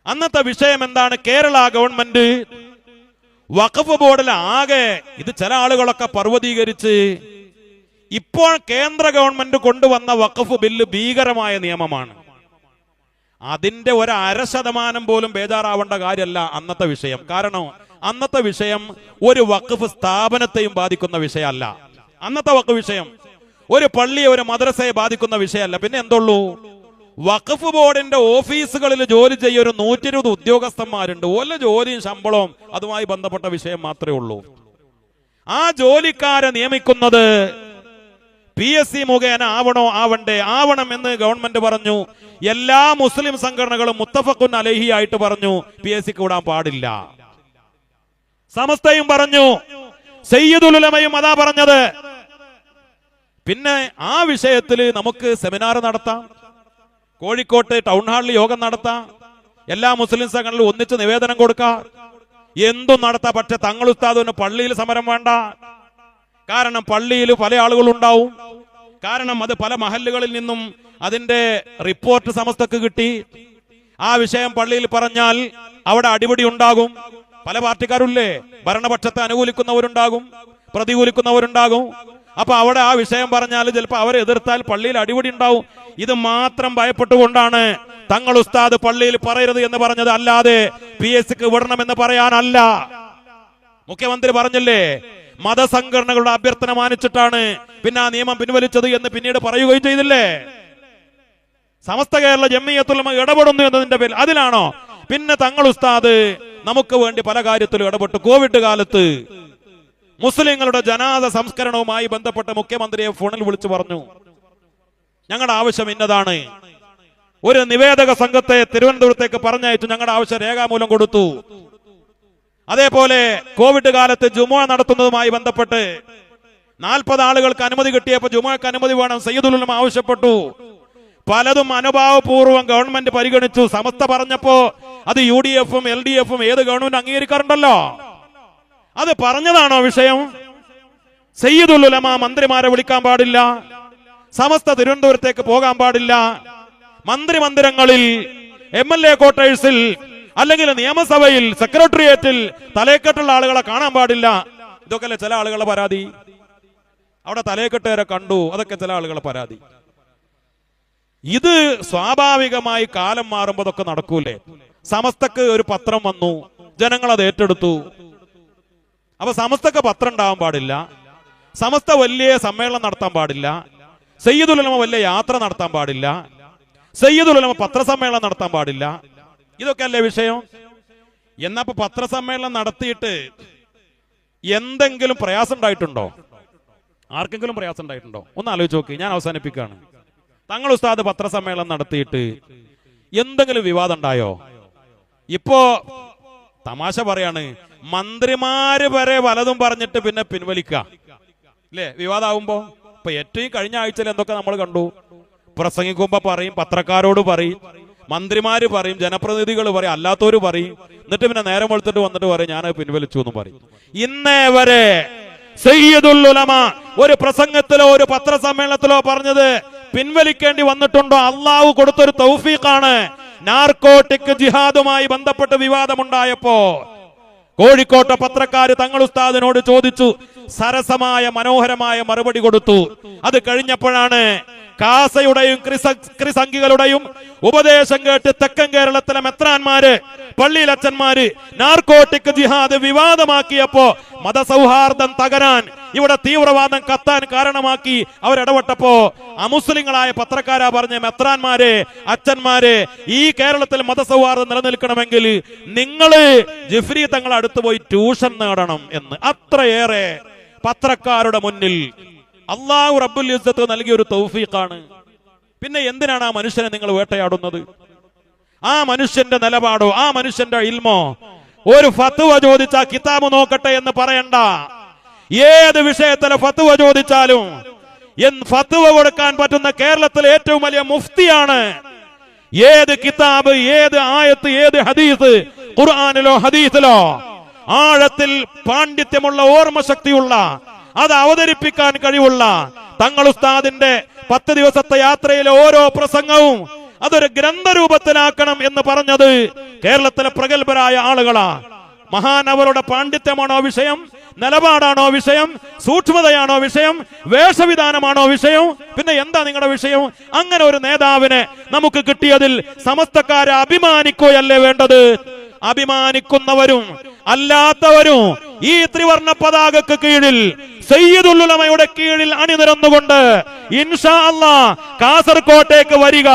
അന്നത്തെ വിഷയം എന്താണ്? കേരള ഗവൺമെന്റ് വഖഫ് ബോർഡിൽ ആകെ ഇത് ചില ആളുകളൊക്കെ പർവ്വതീകരിച്ച് ഇപ്പോൾ കേന്ദ്ര ഗവൺമെന്റ് കൊണ്ടുവന്ന വഖഫ് ബില്ല് ഭീകരമായ നിയമമാണ്. അതിന്റെ 1% പോലും ബേജാറാവേണ്ട കാര്യമല്ല അന്നത്തെ വിഷയം. കാരണം അന്നത്തെ വിഷയം ഒരു വഖഫ് സ്ഥാപനത്തെയും ബാധിക്കുന്ന വിഷയമല്ല. അന്നത്തെ വഖഫ് വിഷയം ഒരു പള്ളിയെ ഒരു മദ്രസയെ ബാധിക്കുന്ന വിഷയമല്ല. പിന്നെ എന്തുള്ളൂ? വഖഫ് ബോർഡിന്റെ ഓഫീസുകളിൽ ജോലി ചെയ്യുന്ന ഒരു 120 ഉദ്യോഗസ്ഥന്മാരുണ്ട്. ഓല ജോലിയും ശമ്പളവും അതുമായി ബന്ധപ്പെട്ട വിഷയം മാത്രമേ ഉള്ളൂ. ആ ജോലിക്കാരെ നിയമിക്കുന്നത് PSC മുഖേന ആവണം എന്ന് ഗവൺമെന്റ് പറഞ്ഞു. എല്ലാ മുസ്ലിം സംഘടനകളും മുത്തഫഖുൻ അലൈഹി ആയിട്ട് പറഞ്ഞു PSCക്ക് വിടാൻ പാടില്ല. സമസ്തയും പറഞ്ഞു, സയ്യിദുൽ ഉലമയും അതാ പറഞ്ഞത്. പിന്നെ ആ വിഷയത്തിൽ നമുക്ക് സെമിനാർ നടത്താം, കോഴിക്കോട്ട് ടൗൺ ഹാളിൽ യോഗം നടത്താം, എല്ലാ മുസ്ലിം സംഘടനകളും ഒന്നിച്ച് നിവേദനം കൊടുക്കാം, എന്തും നടത്താം. പക്ഷെ തങ്ങൾ ഉസ്താദിന് പള്ളിയിൽ സമരം വേണ്ട. കാരണം പള്ളിയിൽ പല ആളുകളുണ്ടാവും. കാരണം അത് പല മഹല്ലുകളിൽ നിന്നും അതിന്റെ റിപ്പോർട്ട് സമസ്തക്ക് കിട്ടി. ആ വിഷയം പള്ളിയിൽ പറഞ്ഞാൽ അവിടെ അടിപിടി ഉണ്ടാകും. പല പാർട്ടിക്കാരുല്ലേ, ഭരണപക്ഷത്തെ അനുകൂലിക്കുന്നവരുണ്ടാകും, പ്രതികൂലിക്കുന്നവരുണ്ടാകും. അപ്പൊ അവിടെ ആ വിഷയം പറഞ്ഞാൽ ചിലപ്പോൾ അവരെ എതിർത്താൽ പള്ളിയിൽ അടിപിടി ഉണ്ടാവും. ഇത് മാത്രം ഭയപ്പെട്ടുകൊണ്ടാണ് തങ്ങൾ ഉസ്താദ് പള്ളിയിൽ പറയരുത് എന്ന് പറഞ്ഞത്. അല്ലാതെ PSCക്ക് വിടണമെന്ന് പറയാനല്ല. മുഖ്യമന്ത്രി പറഞ്ഞില്ലേ, മതസംഘടനകളുടെ അഭ്യർത്ഥന മാനിച്ചിട്ടാണ് പിന്നെ ആ നിയമം പിൻവലിച്ചത് എന്ന് പിന്നീട് പറയുകയും ചെയ്തില്ലേ. സമസ്ത കേരള ജംഇയ്യത്തുൽ ഉലമ ഇടപെടുന്നു എന്നതിന്റെ പേരിൽ അതിലാണോ? പിന്നെ തങ്ങൾ ഉസ്താദ് നമുക്ക് വേണ്ടി പല കാര്യത്തിലും ഇടപെട്ടു. കോവിഡ് കാലത്ത് മുസ്ലിങ്ങളുടെ ജനാദ സംസ്കരണവുമായി ബന്ധപ്പെട്ട് മുഖ്യമന്ത്രിയെ ഫോണിൽ വിളിച്ചു പറഞ്ഞു, ഞങ്ങളുടെ ആവശ്യം ഇന്നതാണ്. ഒരു നിവേദക സംഘത്തെ തിരുവനന്തപുരത്തേക്ക് പറഞ്ഞയച്ചു. ഞങ്ങളുടെ ആവശ്യം രേഖാമൂലം കൊടുത്തു. അതേപോലെ കോവിഡ് കാലത്ത് ജുമുഅ നടത്തുന്നതുമായി ബന്ധപ്പെട്ട് 40 ആളുകൾക്ക് അനുമതി കിട്ടിയപ്പോൾ ജുമുഅക്ക് അനുമതി വേണം, സയ്യിദുൽ ഉലമ ആവശ്യപ്പെട്ടു. പലതും അനുഭാവപൂർവ്വം ഗവൺമെന്റ് പരിഗണിച്ചു. സമസ്ത പറഞ്ഞപ്പോ അത് UDFും LDFും ഏത് ഗവൺമെന്റ് അംഗീകരിക്കാറുണ്ടല്ലോ. അത് പറഞ്ഞതാണോ വിഷയം? സയ്യിദുൽ ഉലമ മന്ത്രിമാരെ വിളിക്കാൻ പാടില്ല, സമസ്ത തിരുവനന്തപുരത്തേക്ക് പോകാൻ പാടില്ല, മന്ത്രിമന്ദിരങ്ങളിൽ MLA ക്വാർട്ടേഴ്സിൽ അല്ലെങ്കിൽ നിയമസഭയിൽ സെക്രട്ടേറിയറ്റിൽ തലയെക്കെട്ടുള്ള ആളുകളെ കാണാൻ പാടില്ല. ഇതൊക്കെയല്ലേ ചില ആളുകളുടെ പരാതി. അവിടെ തലയെക്കെട്ടുകാരെ കണ്ടു, അതൊക്കെ ചില ആളുകളുടെ പരാതി. ഇത് സ്വാഭാവികമായി കാലം മാറുമ്പോൾ അതൊക്കെ നടക്കൂലേ? സമസ്തക്ക് ഒരു പത്രം വന്നു, ജനങ്ങൾ അത് ഏറ്റെടുത്തു. അപ്പൊ സമസ്തക്ക് പത്രം ഉണ്ടാവാൻ പാടില്ല, സമസ്ത വലിയ സമ്മേളനം നടത്താൻ പാടില്ല, സയ്യിദുൽ ഉലമ വലിയ യാത്ര നടത്താൻ പാടില്ല, സയ്യിദുൽ ഉലമ പത്രസമ്മേളനം നടത്താൻ പാടില്ല. ഇതൊക്കെ അല്ലേ വിഷയം? എന്നപ്പോ പത്രസമ്മേളനം നടത്തിയിട്ട് എന്തെങ്കിലും പ്രയാസം ഉണ്ടായിട്ടുണ്ടോ? ആർക്കെങ്കിലും പ്രയാസം ഉണ്ടായിട്ടുണ്ടോ? ഒന്ന് ആലോചിച്ച് നോക്കി. ഞാൻ അവസാനിപ്പിക്കുകയാണ്. തങ്ങൾ ഉസ്താദ് പത്രസമ്മേളനം നടത്തിയിട്ട് എന്തെങ്കിലും വിവാദം ഉണ്ടായോ? ഇപ്പോ തമാശ പറയാണ്, മന്ത്രിമാര് വരെ പലതും പറഞ്ഞിട്ട് പിന്നെ പിൻവലിക്കുക അല്ലേ വിവാദമാകുമ്പോ. ഇപ്പൊ ഏറ്റവും കഴിഞ്ഞ ആഴ്ചയിൽ എന്തൊക്കെ നമ്മൾ കണ്ടു. പ്രസംഗിക്കുമ്പോ പറയും, പത്രക്കാരോട് പറയും, മന്ത്രിമാര് പറയും, ജനപ്രതിനിധികൾ പറയും, അല്ലാത്തവര് പറയും. എന്നിട്ട് പിന്നെ നേരം വെളുത്തിട്ട് വന്നിട്ട് പറയും ഞാൻ പിൻവലിച്ചു എന്നും പറയും. ഇന്നേ വരെ സയ്യിദുൽ ഉലമ ഒരു പ്രസംഗത്തിലോ ഒരു പത്രസമ്മേളനത്തിലോ പറഞ്ഞത് പിൻവലിക്കേണ്ടി വന്നിട്ടുണ്ടോ? അള്ളാഹു കൊടുത്തൊരു തൗഫീഖാണ്. നാർക്കോട്ടിക് ജിഹാദുമായി ബന്ധപ്പെട്ട് വിവാദമുണ്ടായപ്പോ കോഴിക്കോട്ടെ പത്രക്കാര് തങ്ങൾ ഉസ്താദിനോട് ചോദിച്ചു. സരസമായ മനോഹരമായ മറുപടി കൊടുത്തു. അത് കഴിഞ്ഞപ്പോഴാണ് കാസയുടെയും ക്രിസംഖികളുടെയും ഉപദേശം കേട്ട് തെക്കൻ കേരളത്തിലെ മെത്രാന്മാര്, പള്ളിയിലച്ചന്മാര് നാർക്കോട്ടിക് ജിഹാദ് വിവാദമാക്കിയപ്പോ മതസൗഹാർദ്ദം തകരാൻ, ഇവിടെ തീവ്രവാദം കത്താൻ കാരണമാക്കി അവരിടപെട്ടപ്പോ അമുസ്ലിങ്ങളായ പത്രക്കാരാ പറഞ്ഞ മെത്രാന്മാരെ, അച്ഛന്മാരെ, ഈ കേരളത്തിൽ മതസൗഹാർദ്ദം നിലനിൽക്കണമെങ്കിൽ നിങ്ങള് ജിഫ്രി തങ്ങൾ അടുത്ത് പോയി ട്യൂഷൻ നേടണം എന്ന്. അത്രയേറെ പത്രക്കാരുടെ മുന്നിൽ അള്ളാഹു റബ്ബുൽ ഇസ്സത്ത് നൽകിയ ഒരു തൗഫീഖാണ്. പിന്നെ എന്തിനാണ് ആ മനുഷ്യനെ നിങ്ങൾ വേട്ടയാടുന്നത്? ആ മനുഷ്യന്റെ നിലപാടോ ആ മനുഷ്യന്റെ ഇൽമോ? ഒരു ഫത്വ ചോദിച്ചാൽ കിതാബ് നോക്കട്ടെ എന്ന് പറയണ്ട. ഏത് വിഷയത്തിലെ ഫത്വ ചോദിച്ചാലും ഫത്വ കൊടുക്കാൻ പറ്റുന്ന കേരളത്തിലെ ഏറ്റവും വലിയ മുഫ്തിയാണ്. ഏത് കിതാബ്, ഏത് ആയത്ത്, ഏത് ഹദീസ്, ഖുർആനിലോ ഹദീസിലോ ആഴത്തിൽ പാണ്ഡിത്യമുള്ള ഓർമ്മശക്തിയുള്ള അത് അവതരിപ്പിക്കാൻ കഴിവുള്ള തങ്ങൾ ഉസ്താദിന്റെ 10 ദിവസത്തെ യാത്രയിലെ ഓരോ പ്രസംഗവും അതൊരു ഗ്രന്ഥരൂപത്തിലാക്കണം എന്ന് പറഞ്ഞത് കേരളത്തിലെ പ്രഗത്ഭരായ ആളുകളാ. മഹാനവരുടെ പാണ്ഡിത്യമാണോ വിഷയം, നിലപാടാണോ വിഷയം, സൂക്ഷ്മതയാണോ വിഷയം, വേഷവിധാനമാണോ വിഷയം, പിന്നെ എന്താ നിങ്ങളുടെ വിഷയം? അങ്ങനെ ഒരു നേതാവിനെ നമുക്ക് കിട്ടിയതിൽ സമസ്തക്കാരെ അഭിമാനിക്കുകയല്ലേ വേണ്ടത്? അഭിമാനിക്കുന്നവരും അല്ലാത്തവരും ഈ ത്രിവർണ്ണ പതാകക്ക് കീഴിൽ സയ്യിദുൽ ഉലമയുടെ കീഴിൽ അണിനിരന്നുകൊണ്ട് ഇൻഷാ അല്ലാഹ് കാസർകോട്ടേക്ക് വരിക.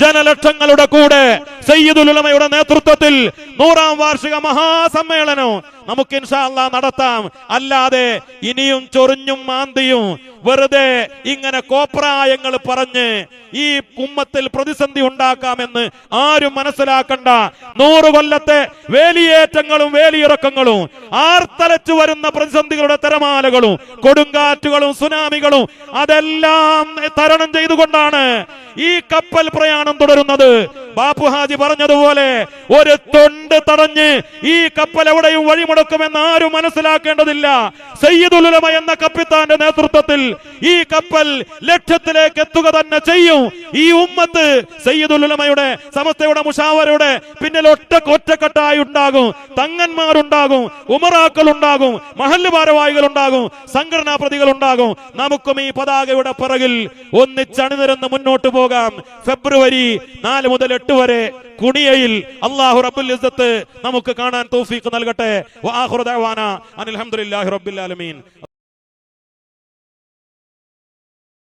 ജനലക്ഷങ്ങളുടെ കൂടെ സയ്യിദുൽ ഉലമയുടെ നേതൃത്വത്തിൽ 100ാം വാർഷിക മഹാസമ്മേളനം നമുക്ക് ഇൻഷാ അല്ലാഹ് നടത്താം. അല്ലാതെ ഇനിയും ചൊറിഞ്ഞും മാന്തിയും വെറുതെ ഇങ്ങനെ കോപ്രായങ്ങൾ പറഞ്ഞ് ഈ ഉമ്മത്തിൽ പ്രതിസന്ധി ഉണ്ടാക്കാമെന്ന് ആരും മനസ്സിലാക്കണ്ട. 100 കൊല്ലത്തെ വേലിയേറ്റങ്ങളും വേലിയിറക്കങ്ങളും ആർത്തലച്ചു വരുന്ന പ്രതിസന്ധികളുടെ തിരമാലകളും കൊടുങ്കാറ്റുകളും സുനാമികളും അതെല്ലാം തരണം ചെയ്തുകൊണ്ടാണ് ഈ കപ്പൽ പ്രയാണം തുടരുന്നത്. ബാപ്പു ഹാജി പറഞ്ഞതുപോലെ ഒരു തൊണ്ട് തടഞ്ഞ് ഈ കപ്പൽ എവിടെയും വഴിമുടക്കുമെന്ന് ആരും മനസ്സിലാക്കേണ്ടതില്ല. സയ്യിദുൽ ഉലമ എന്ന കപ്പിത്താന്റെ നേതൃത്വത്തിൽ ഈ കപ്പൽ ലക്ഷ്യത്തിലേക്ക് എത്തുക തന്നെ ചെയ്യും. ഈ ഉമ്മത്ത് സയ്യിദുൽ ഉലമയുടെ സമസ്തയുടെ മുഷാവറയുടെ പിന്നിൽ ഒറ്റക്കെട്ടായി ഉണ്ടാകും. തങ്ങന്മാരുണ്ടാകും, ഉമറാക്കൾ ഉണ്ടാകും, മഹല്ല് ഭാരവാഹികൾ ഉണ്ടാകും, സംഘടനാ പ്രതികൾ ഉണ്ടാകും. നമുക്കും ഈ പതാകയുടെ പിറകിൽ ഒന്നിച്ചണിനിരന്ന് മുന്നോട്ട് പോകാം. ഫെബ്രുവരി 4 മുതൽ 8 വരെ കുണിയയിൽ അല്ലാഹു റബ്ബുൽ ഇസ്സത്ത് നമുക്ക് കാണാൻ തൗഫീഖ് നൽകട്ടെ. വആഖിറു ദഅവാന അനിൽ ഹംദുലില്ലാഹി റബ്ബിൽ ആലമീൻ.